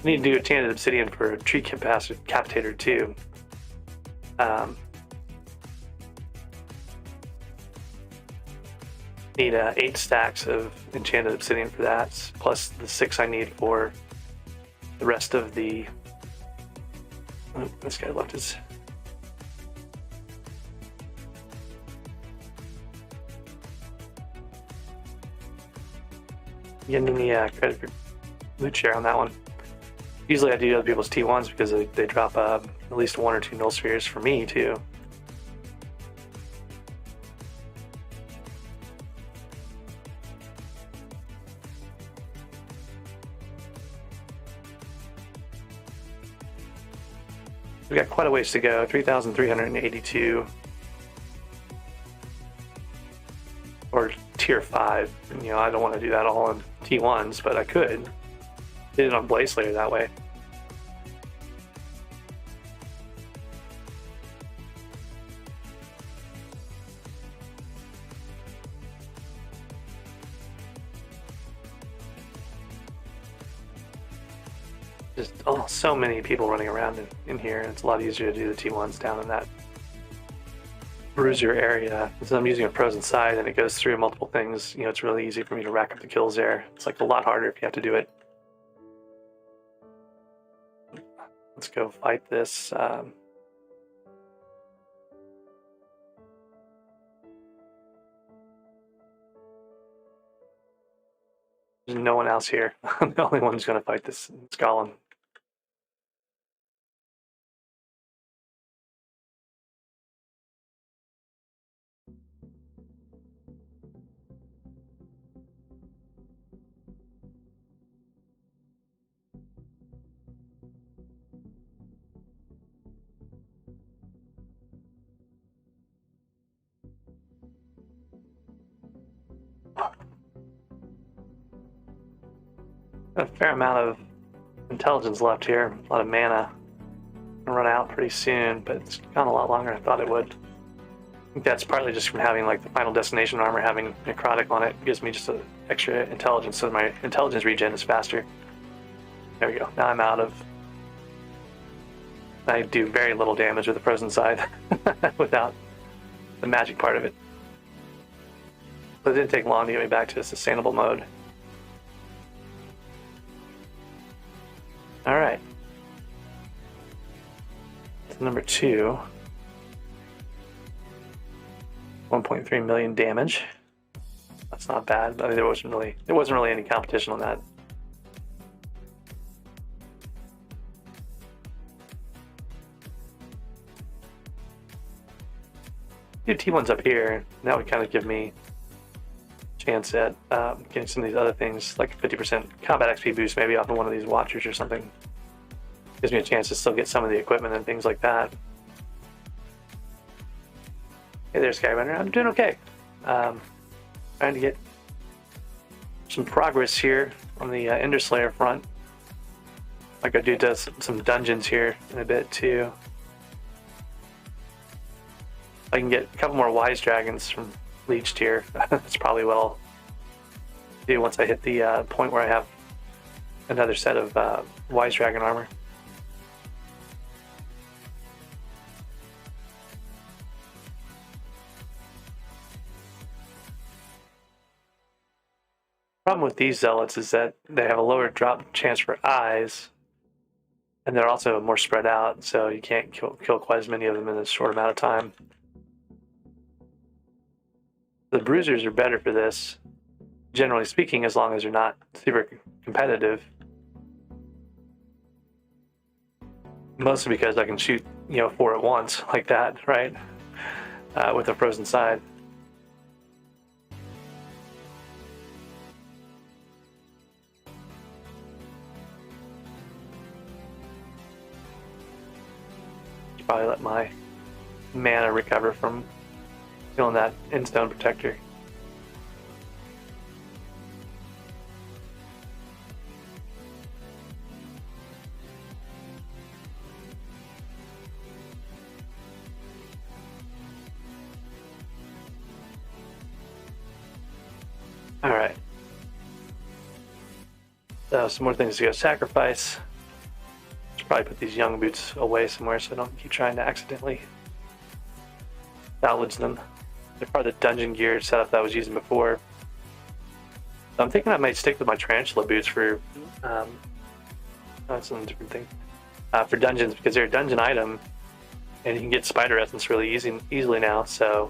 We need to do enchanted obsidian for a tree capitator too. Need 8 stacks of enchanted obsidian for that, plus the 6 I need for the rest of the. Oh, this guy left his. Getting the credit for loot share on that one. Usually I do other people's T1s because they drop at least 1 or 2 null spheres for me too. We got quite a ways to go. 3,382. Or tier 5. I don't want to do that all in T1s, but I could. Did it on Blaze Slayer that way. Just so many people running around in here. It's a lot easier to do the T1s down in that bruiser area. So I'm using a frozen side and it goes through multiple things. It's really easy for me to rack up the kills there. It's like a lot harder if you have to do it. Let's go fight this. There's no one else here. I'm the only one who's going to fight this golem. A fair amount of intelligence left here, a lot of mana. I'll run out pretty soon, but it's gone a lot longer than I thought it would. I think that's partly just from having like the final destination armor having necrotic on it. It gives me just an extra intelligence, so my intelligence regen is faster. There we go. Now I'm out of. I do very little damage with the frozen side without the magic part of it. But it didn't take long to get me back to a sustainable mode. All right. Number 2. 1.3 million damage. That's not bad. I mean, there wasn't really any competition on that. Do T1s up here. That would kind of give me a chance at getting some of these other things, like 50% combat XP boost, maybe off of one of these watchers or something. Gives me a chance to still get some of the equipment and things like that. Hey there, Skyrunner. I'm doing okay. Trying to get some progress here on the Ender Slayer front. Like I do some dungeons here in a bit too. I can get a couple more Wise Dragons from Leeched here. That's probably what I'll do once I hit the point where I have another set of Wise Dragon armor. Problem with these zealots is that they have a lower drop chance for eyes, and they're also more spread out, so you can't kill quite as many of them in a short amount of time. The bruisers are better for this, generally speaking, as long as they're not super competitive. Mostly because I can shoot, 4 at once like that, right? With a frozen side. Probably let my mana recover from killing that Instone Protector. All right. So some more things to go sacrifice. Probably put these young boots away somewhere so I don't keep trying to accidentally salvage them. They're part of the dungeon gear setup that I was using before. So I'm thinking I might stick with my tarantula boots for that's a different thing. For dungeons, because they're a dungeon item and you can get spider essence really easily now, so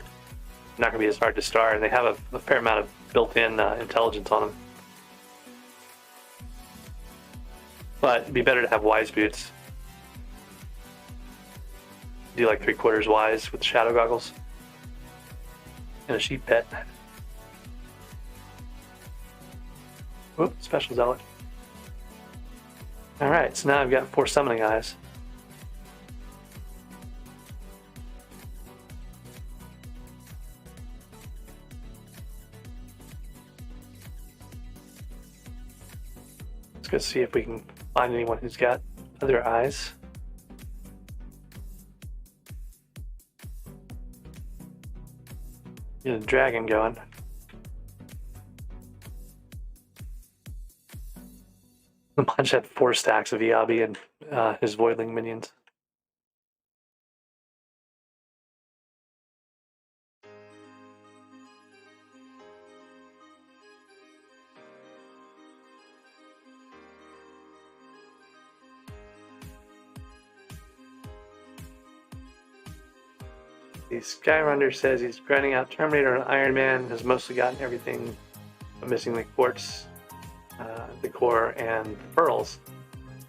not gonna be as hard to start, and they have a fair amount of built-in intelligence on them. But it'd be better to have wise boots. Do like 3/4 wise with shadow goggles. And a sheep pet. Whoop, special zealot. Alright, so now I've got 4 summoning eyes. Let's go see if we can find anyone who's got other eyes. Get a dragon going. The bunch had 4 stacks of Iabi and his Voidling minions. The Skyrunner says he's grinding out Terminator and Iron Man, has mostly gotten everything, but missing the quartz, the core, and the pearls,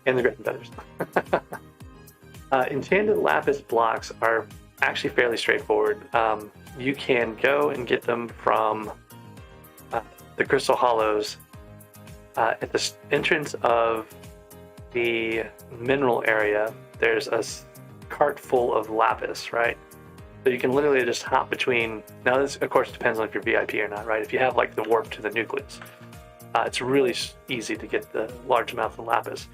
and the griffin feathers. Enchanted lapis blocks are actually fairly straightforward. You can go and get them from the Crystal Hollows at the entrance of the mineral area. There's a cart full of lapis, right? So you can literally just hop between. Now this, of course, depends on if you're VIP or not, right? If you have like the warp to the nucleus, it's really easy to get the large amounts of lapis.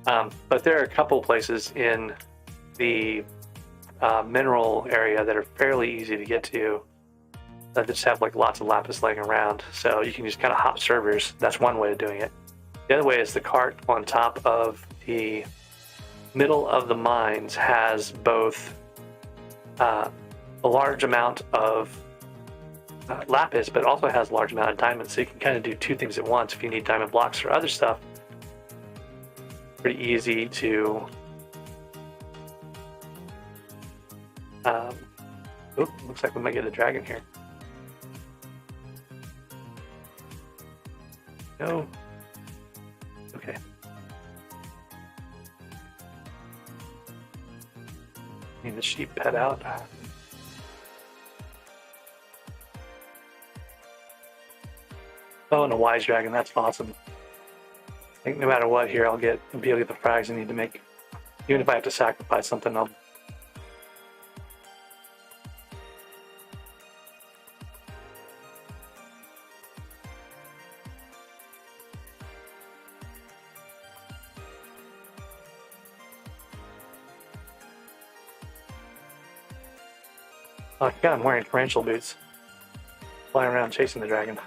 But there are a couple places in the mineral area that are fairly easy to get to that just have like lots of lapis laying around. So you can just kind of hop servers. That's one way of doing it. The other way is the cart on top of the middle of the mines has both a large amount of lapis, but also has a large amount of diamonds, so you can kind of do 2 things at once. If you need diamond blocks or other stuff, pretty easy to Oop, looks like we might get a dragon here. No. Okay. Need the sheep pet out. Oh, and a wise dragon, that's awesome. I think no matter what here, I'll be able to get the frags I need to make. Even if I have to sacrifice something, I'll... Oh god, I'm wearing torrential boots. Flying around chasing the dragon.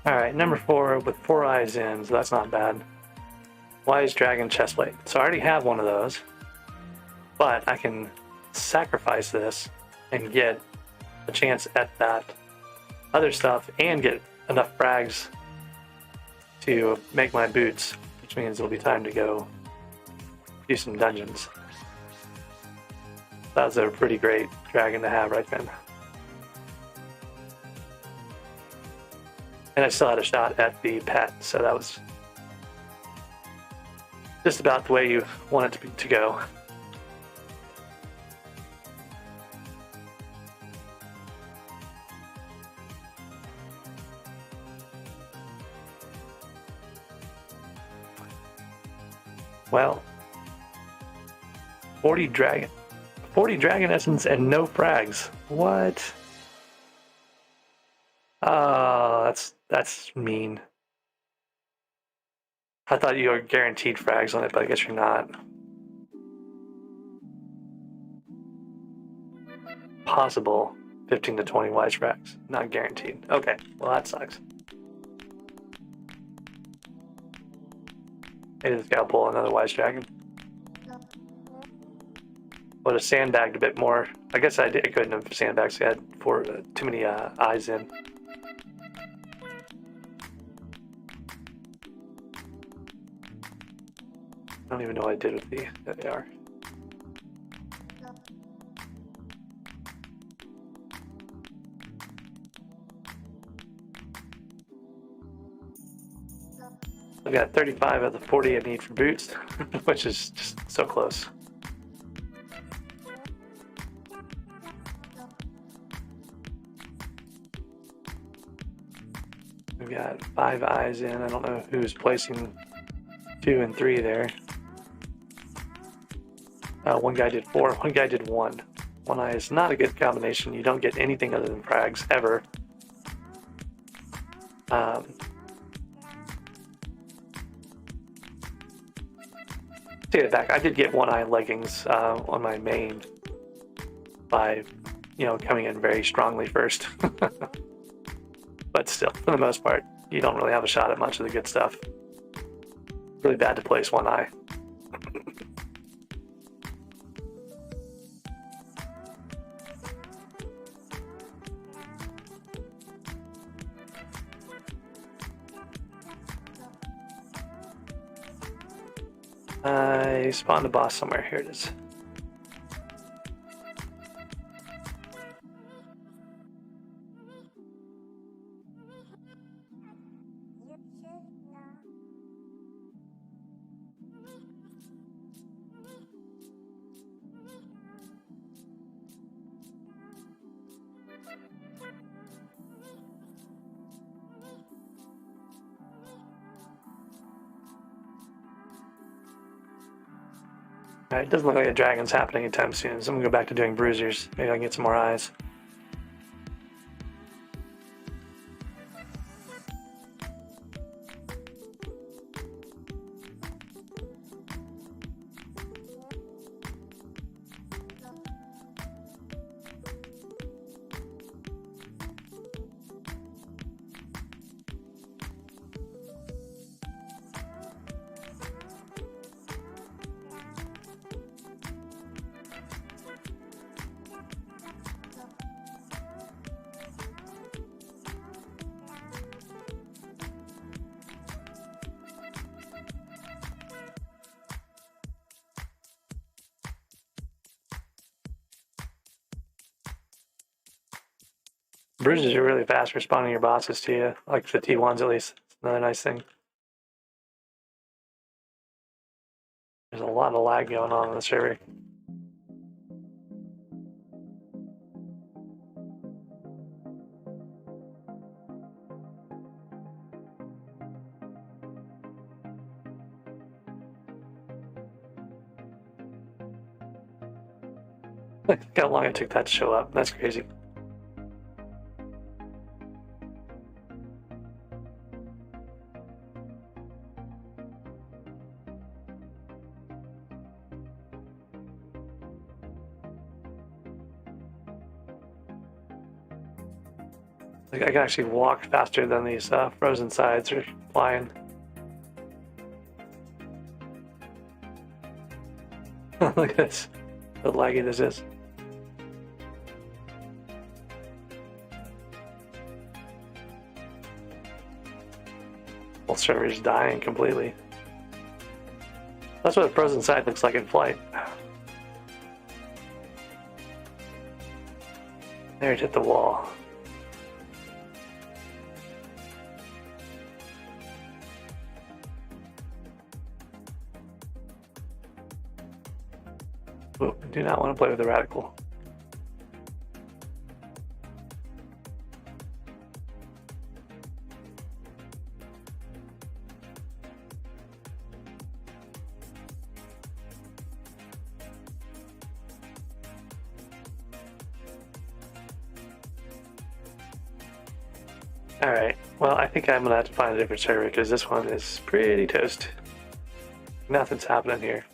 Alright, number 4 with 4 eyes in, so that's not bad. Wise dragon chestplate. So I already have one of those, but I can sacrifice this and get a chance at that other stuff and get enough frags to make my boots, which means it'll be time to go do some dungeons. That was a pretty great dragon to have right then. And I still had a shot at the pet, so that was just about the way you want it to go. Well, 40 dragon essence and no frags. What? Oh, that's mean. I thought you were guaranteed frags on it, but I guess you're not. Possible 15 to 20 wise frags, not guaranteed. Okay, well that sucks. Maybe this guy will pull another wise dragon. Would have sandbagged a bit more. I guess I couldn't have sandbagged, so I had too many eyes in. I don't even know what I did with there they are. I've got 35 of the 40 I need for boots, which is just so close. We've got 5 eyes in. I don't know who's placing 2 and 3 there. One guy did 4, one guy did 1. 1 eye is not a good combination. You don't get anything other than frags, ever. Take it back. I did get 1 eye leggings on my main by, coming in very strongly first. But still, for the most part, you don't really have a shot at much of the good stuff. Really bad to place 1 eye. I spawned a boss somewhere. Here it is. Alright, it doesn't look like a dragon's happening anytime soon, so I'm gonna go back to doing bruisers. Maybe I can get some more eyes. bruises are really fast responding your bosses to you, like the T1s at least. It's another nice thing. There's a lot of lag going on the server. Look how long it took that to show up. That's crazy. Like, I can actually walk faster than these frozen sides are flying. Look at this, how laggy this is. Whole server's dying completely. That's what a frozen side looks like in flight. There, it hit the wall. Ooh, I do not want to play with the radical. Alright, well, I think I'm gonna have to find a different server because this one is pretty toast. Nothing's happening here.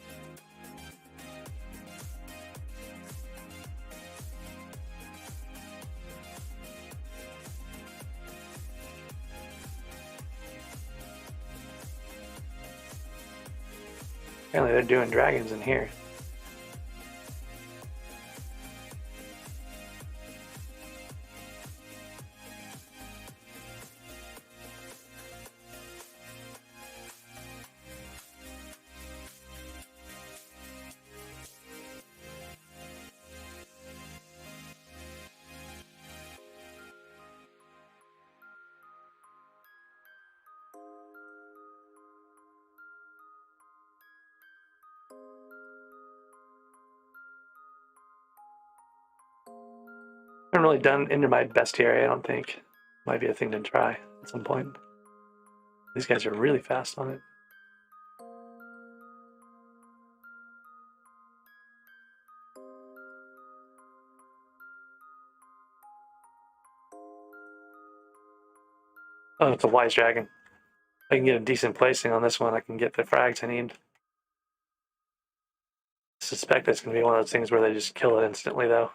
Apparently they're doing dragons in here. I haven't really done into my bestiary, I don't think. Might be a thing to try at some point. These guys are really fast on it. Oh, it's a wise dragon. I can get a decent placing on this one. I can get the frags I need. I suspect it's going to be one of those things where they just kill it instantly, though.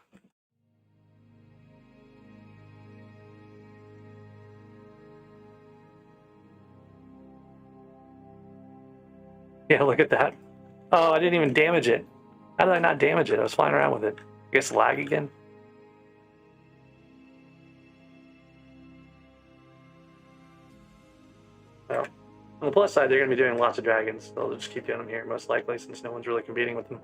Yeah, look at that. Oh, I didn't even damage it. How did I not damage it? I was flying around with it. I guess lag again. Well, on the plus side, they're going to be doing lots of dragons. They'll just keep doing them here, most likely, since no one's really competing with them.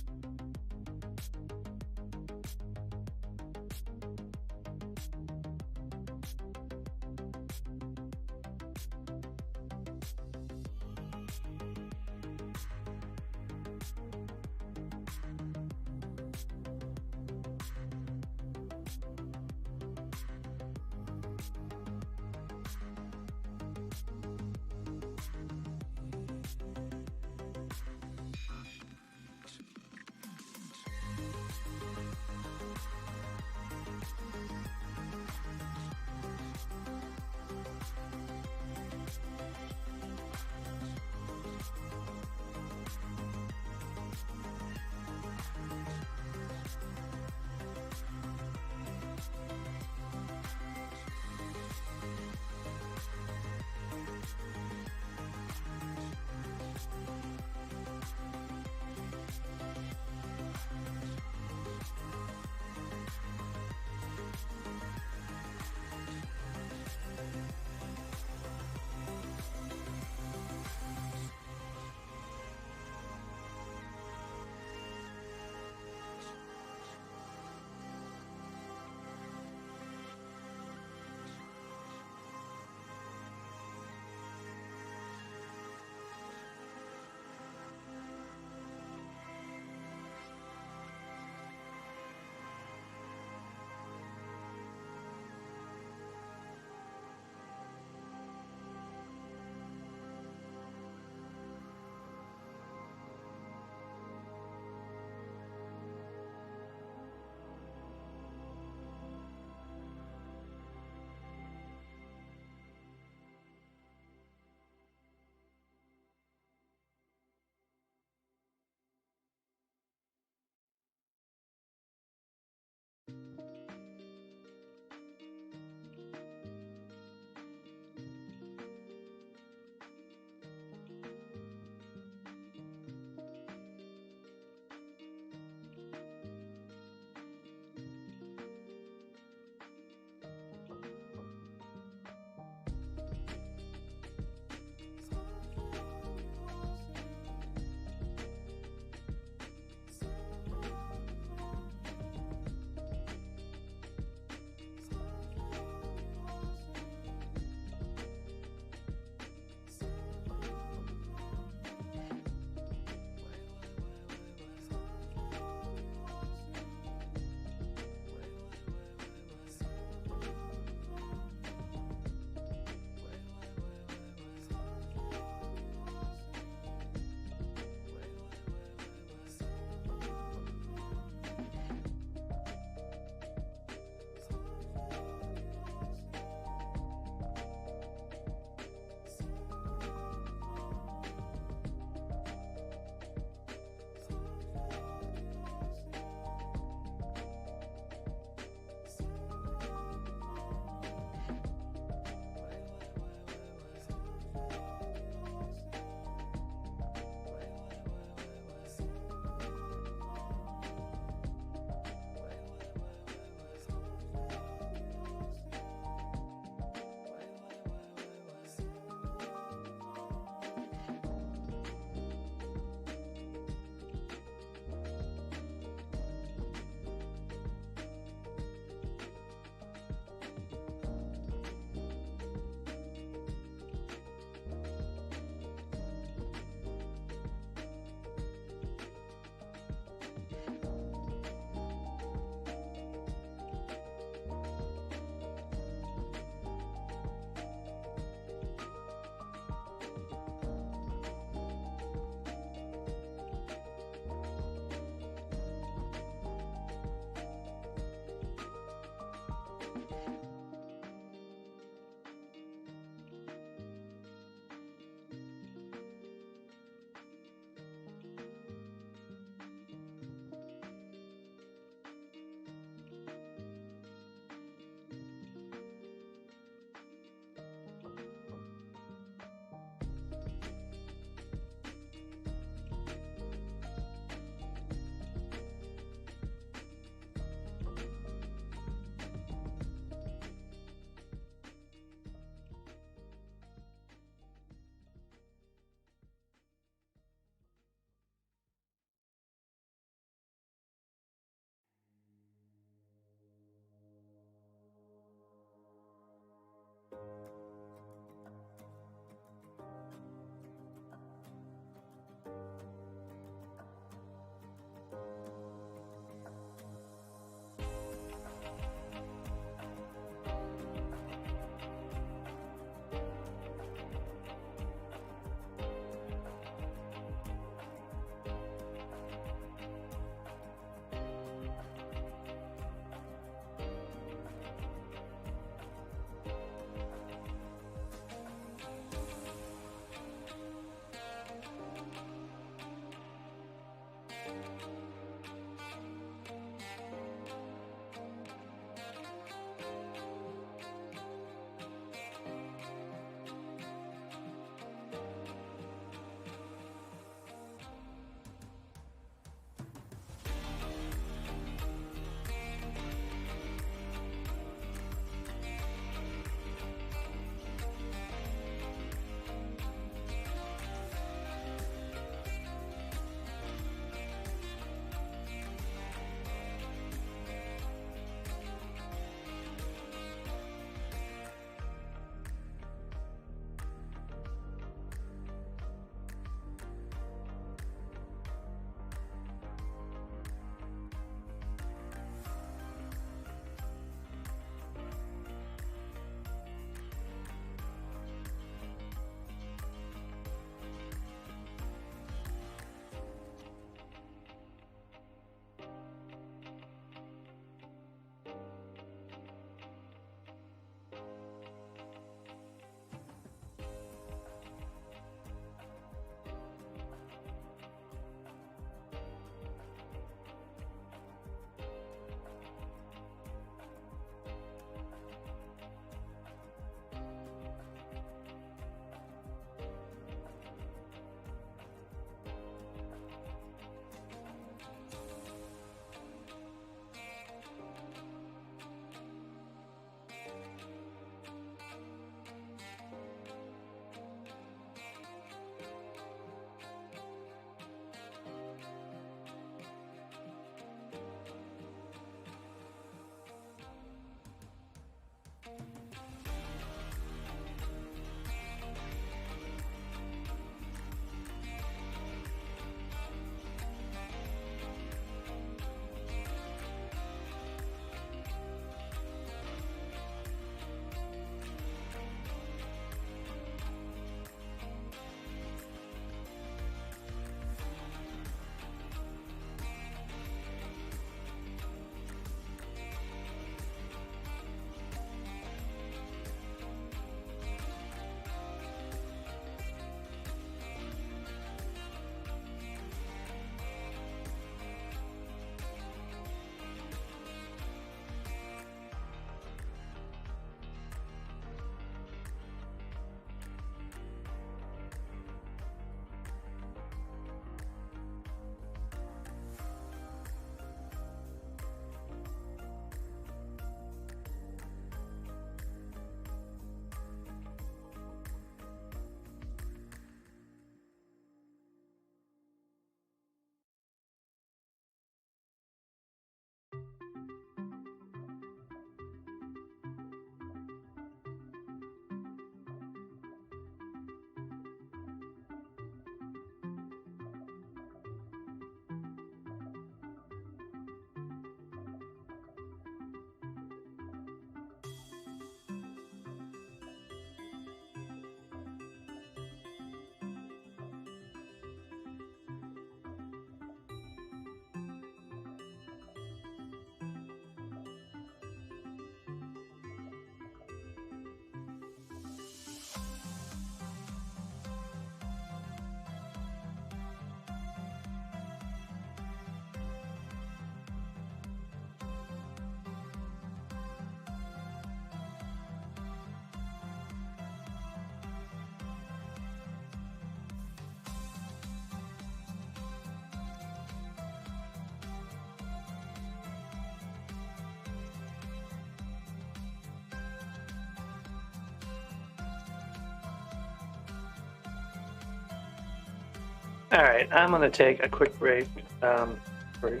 All right, I'm gonna take a quick break. For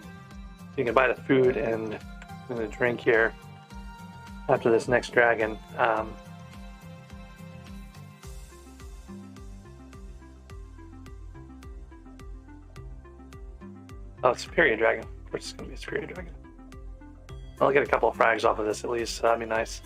you can buy the food and the drink here after this next dragon. Oh, Superior Dragon. Of course, it's gonna be a Superior Dragon. I'll get a couple of frags off of this at least, so that'd be nice.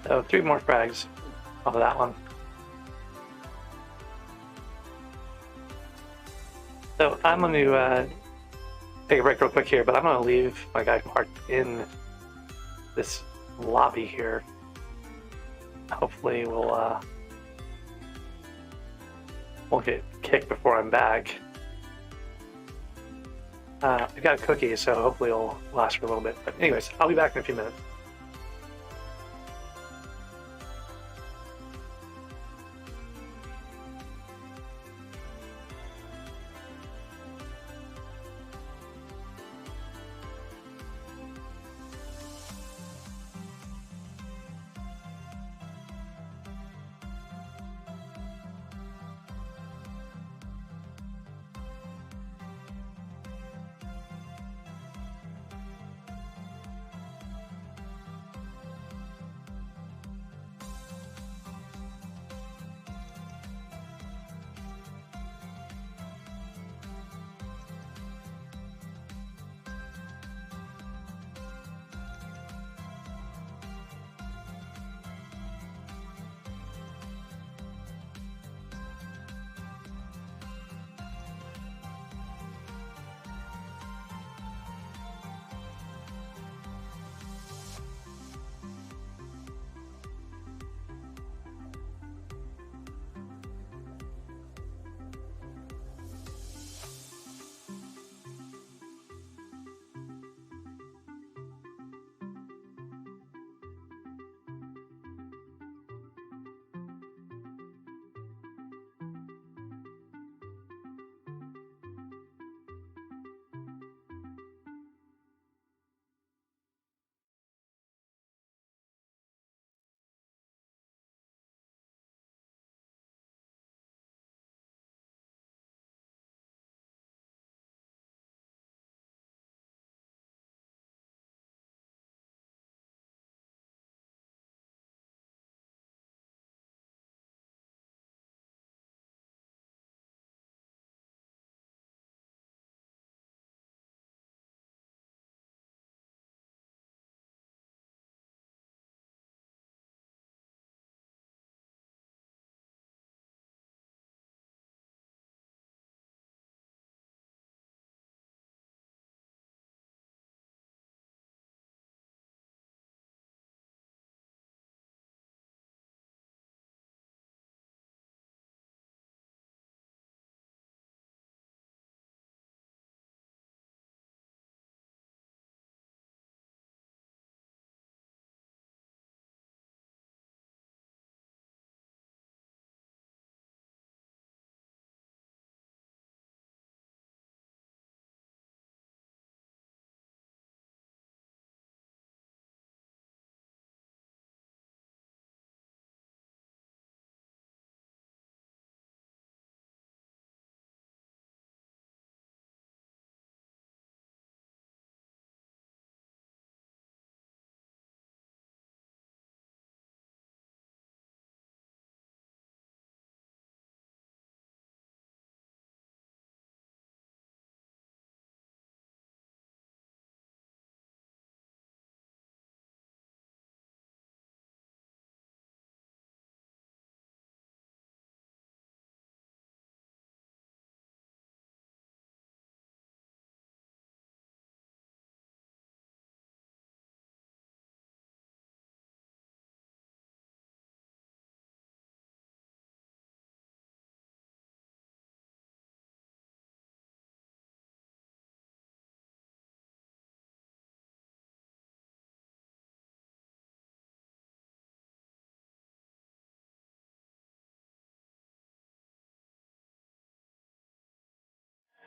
So 3 more frags off of that one. So I'm going to take a break real quick here, but I'm going to leave my guy parked in this lobby here. Hopefully we'll get kicked before I'm back. I've got a cookie, so hopefully it'll last for a little bit. But anyways, I'll be back in a few minutes.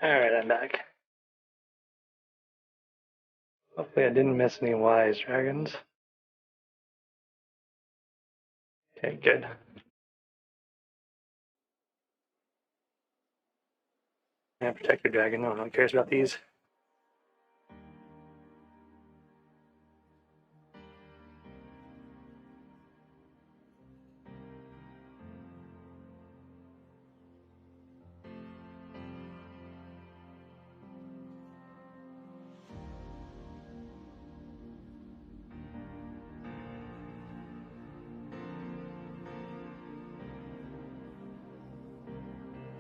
Alright, I'm back. Hopefully I didn't miss any wise dragons. Okay, good. Yeah, protector dragon, no one cares about these.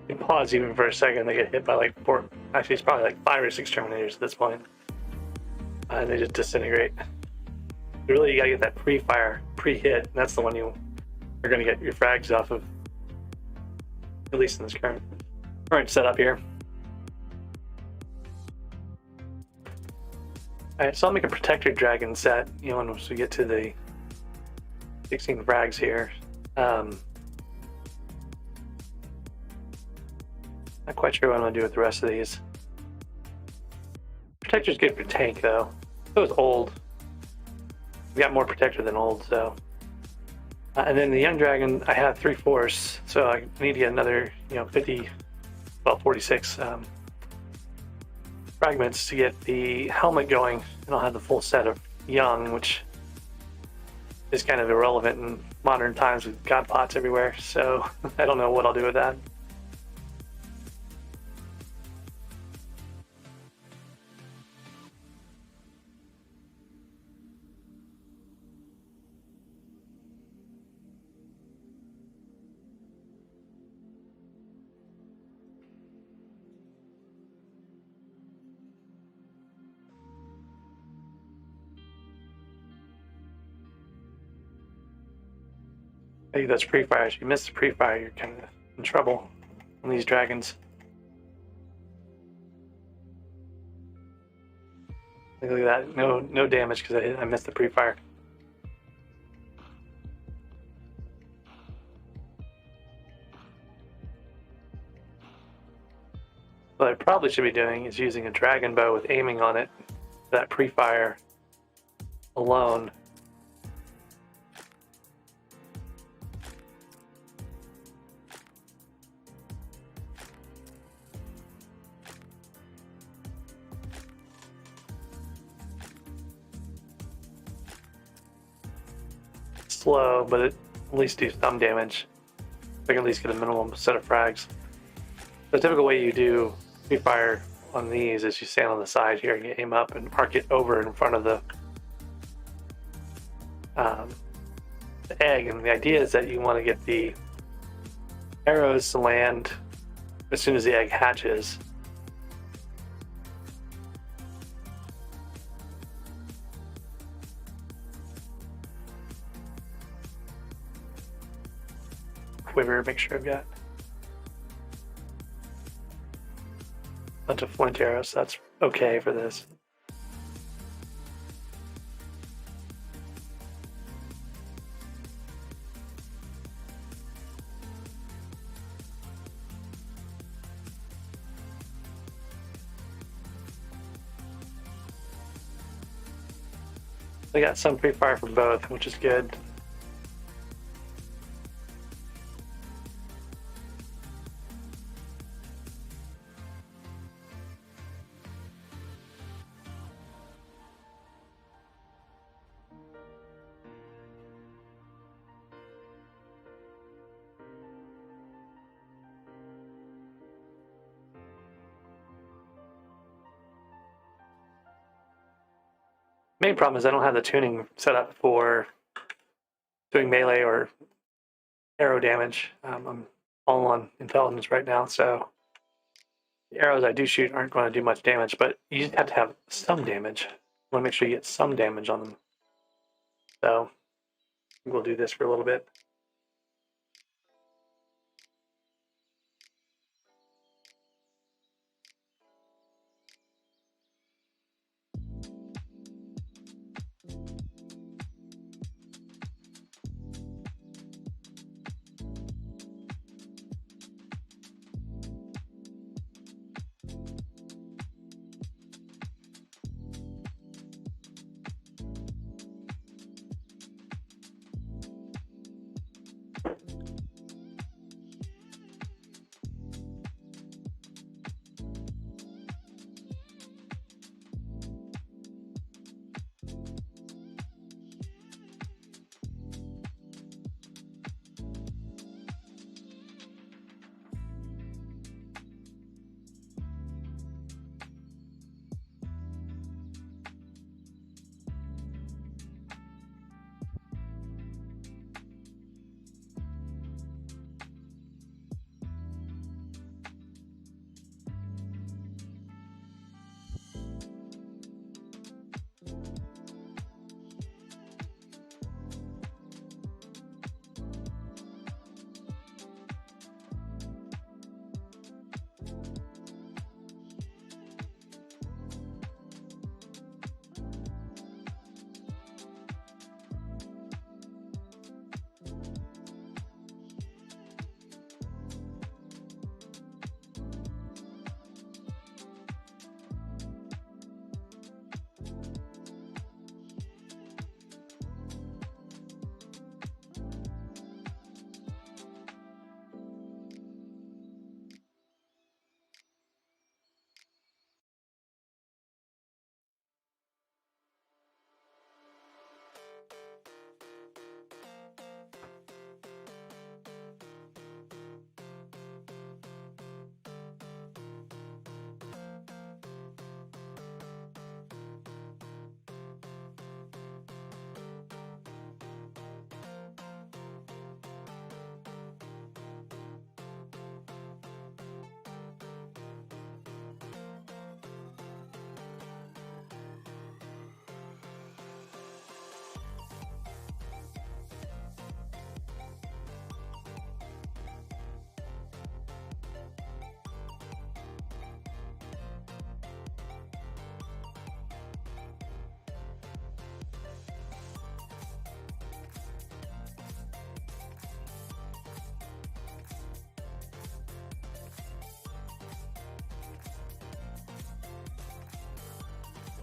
They pause even for a second, they get hit by like 4, actually it's probably like 5 or 6 Terminators at this point. And they just disintegrate. Really, you gotta get that pre-fire, pre-hit, and that's the one you are gonna get your frags off of, at least in this current setup here. Alright, so I'll make a Protector Dragon set, you know, once we get to the 16 frags here. Not quite sure what I'm gonna do with the rest of these. Protector's good for tank though. So is old. We got more Protector than old, so. And then the Young Dragon, I have 3 force, so I need to get another, you know, 46 fragments to get the helmet going, and I'll have the full set of Young, which is kind of irrelevant in modern times with god pots everywhere, so I don't know what I'll do with that. I think that's pre-fire. If you miss the pre-fire, you're kind of in trouble on these dragons. Look at that. No damage because I missed the pre-fire. What I probably should be doing is using a dragon bow with aiming on it, that pre-fire alone. Slow, but at least do some damage. I can at least get a minimum set of frags. The typical way you do pre-fire on these is you stand on the side here and you aim up and arc it over in front of the egg. And the idea is that you want to get the arrows to land as soon as the egg hatches. Quiver, make sure I've got a bunch of flint arrows, so that's okay for this. I got some pre-fire for both, which is good. Main problem is I don't have the tuning set up for doing melee or arrow damage. I'm all on intelligence right now, so the arrows I do shoot aren't going to do much damage, but you just have to have some damage. You want to make sure you get some damage on them. So we'll do this for a little bit.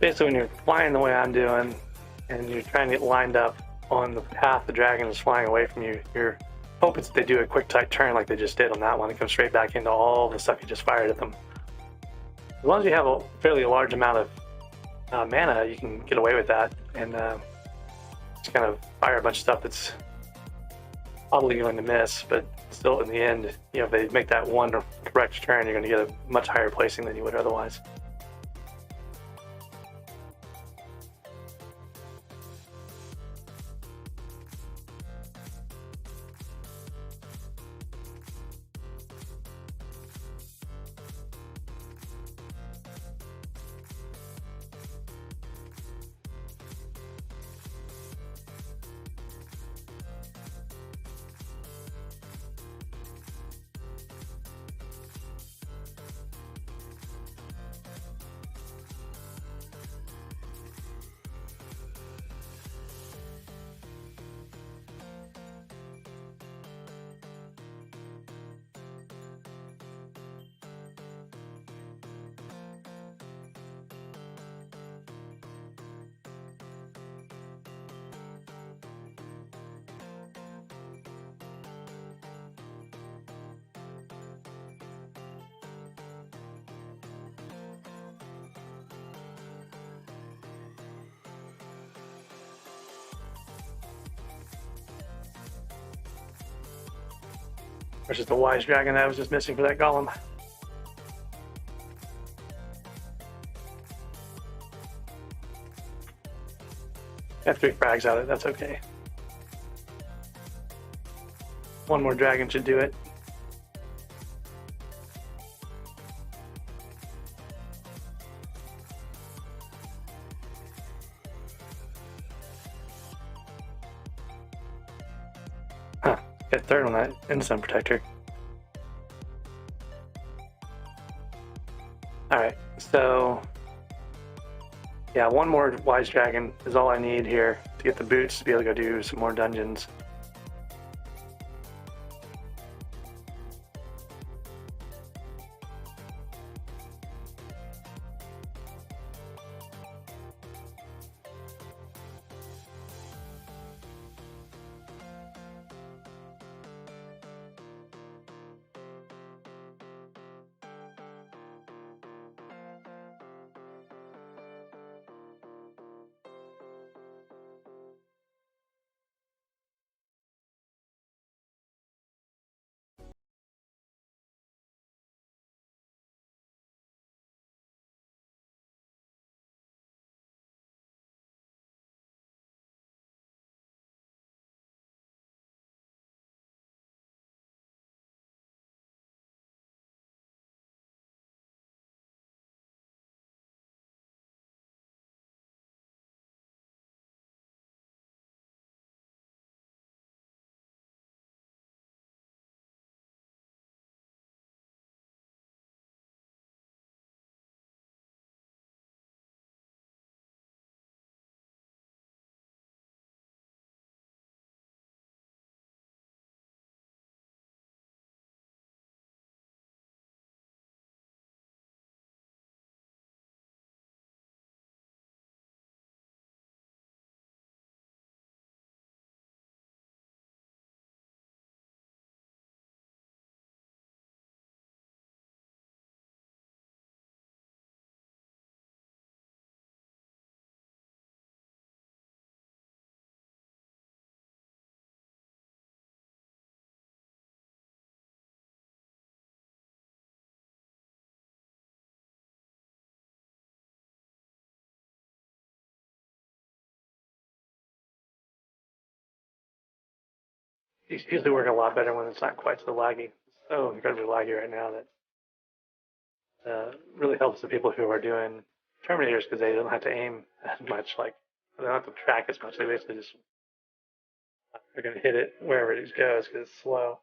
basically when you're flying the way I'm doing, and you're trying to get lined up on the path the dragon is flying away from you, you're hoping that they do a quick tight turn like they just did on that one and come straight back into all the stuff you just fired at them. As long as you have a fairly large amount of mana, you can get away with that and just kind of fire a bunch of stuff that's probably going to miss, but still in the end, you know, if they make that one correct turn, you're going to get a much higher placing than you would otherwise. Versus the wise dragon that I was just missing for that golem. Got 3 frags out of it, that's okay. One more dragon should do it. Huh, get 3rd on that Ensign Protector. Alright, so yeah, one more Wise Dragon is all I need here to get the boots to be able to go do some more dungeons. These usually work a lot better when it's not quite so laggy. So incredibly laggy right now that really helps the people who are doing Terminators because they don't have to aim as much, like they don't have to track as much. They basically just are going to hit it wherever it goes because it's slow.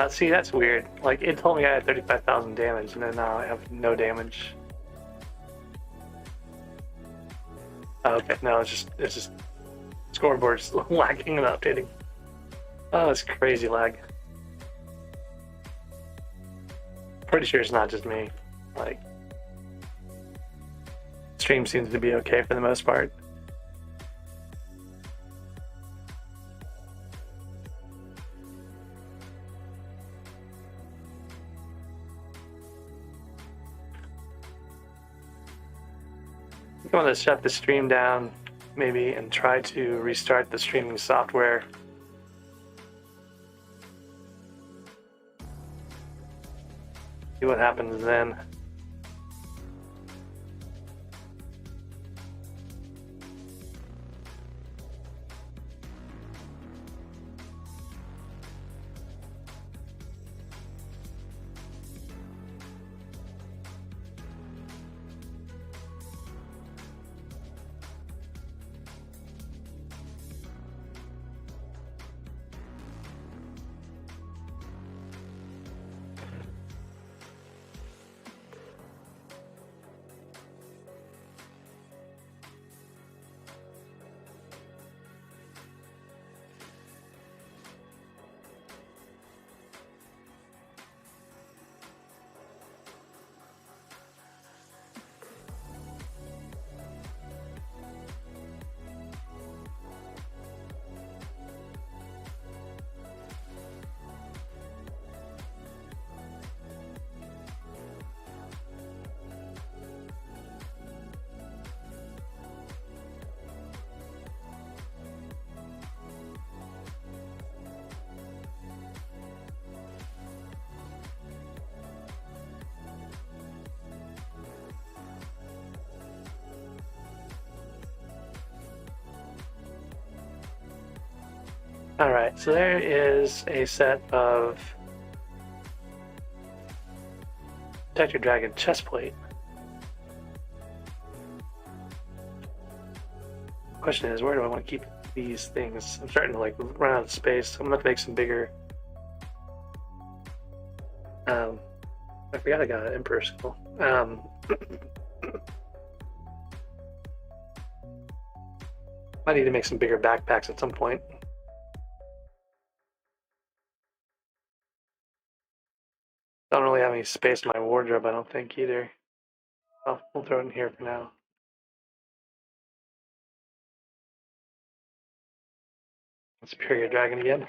See, that's weird. Like, it told me I had 35,000 damage, and then now I have no damage. Oh, okay, no, it's just scoreboard's lagging and updating. Oh, it's crazy lag. Pretty sure it's not just me. Like, stream seems to be okay for the most part. I'm going to shut the stream down, maybe, and try to restart the streaming software. See what happens then. All right, so there is a set of Protect Your Dragon chestplate. Question is, where do I want to keep these things? I'm starting to like run out of space. I'm gonna have to make some bigger. I forgot I got an Emperor Skull. I need to make some bigger backpacks at some point. Don't really have any space in my wardrobe, I don't think either. We'll throw it in here for now. Superior Dragon again.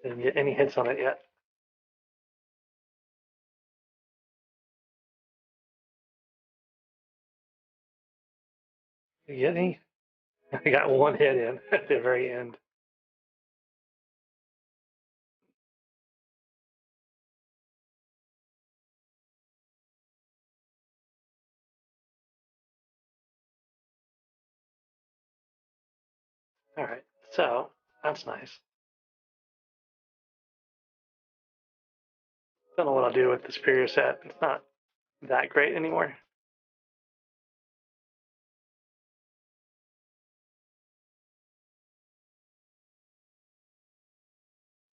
Didn't get any hits on it yet. Did you get any? I got one hit in at the very end. All right, so that's nice. Don't know what I'll do with the superior set. It's not that great anymore.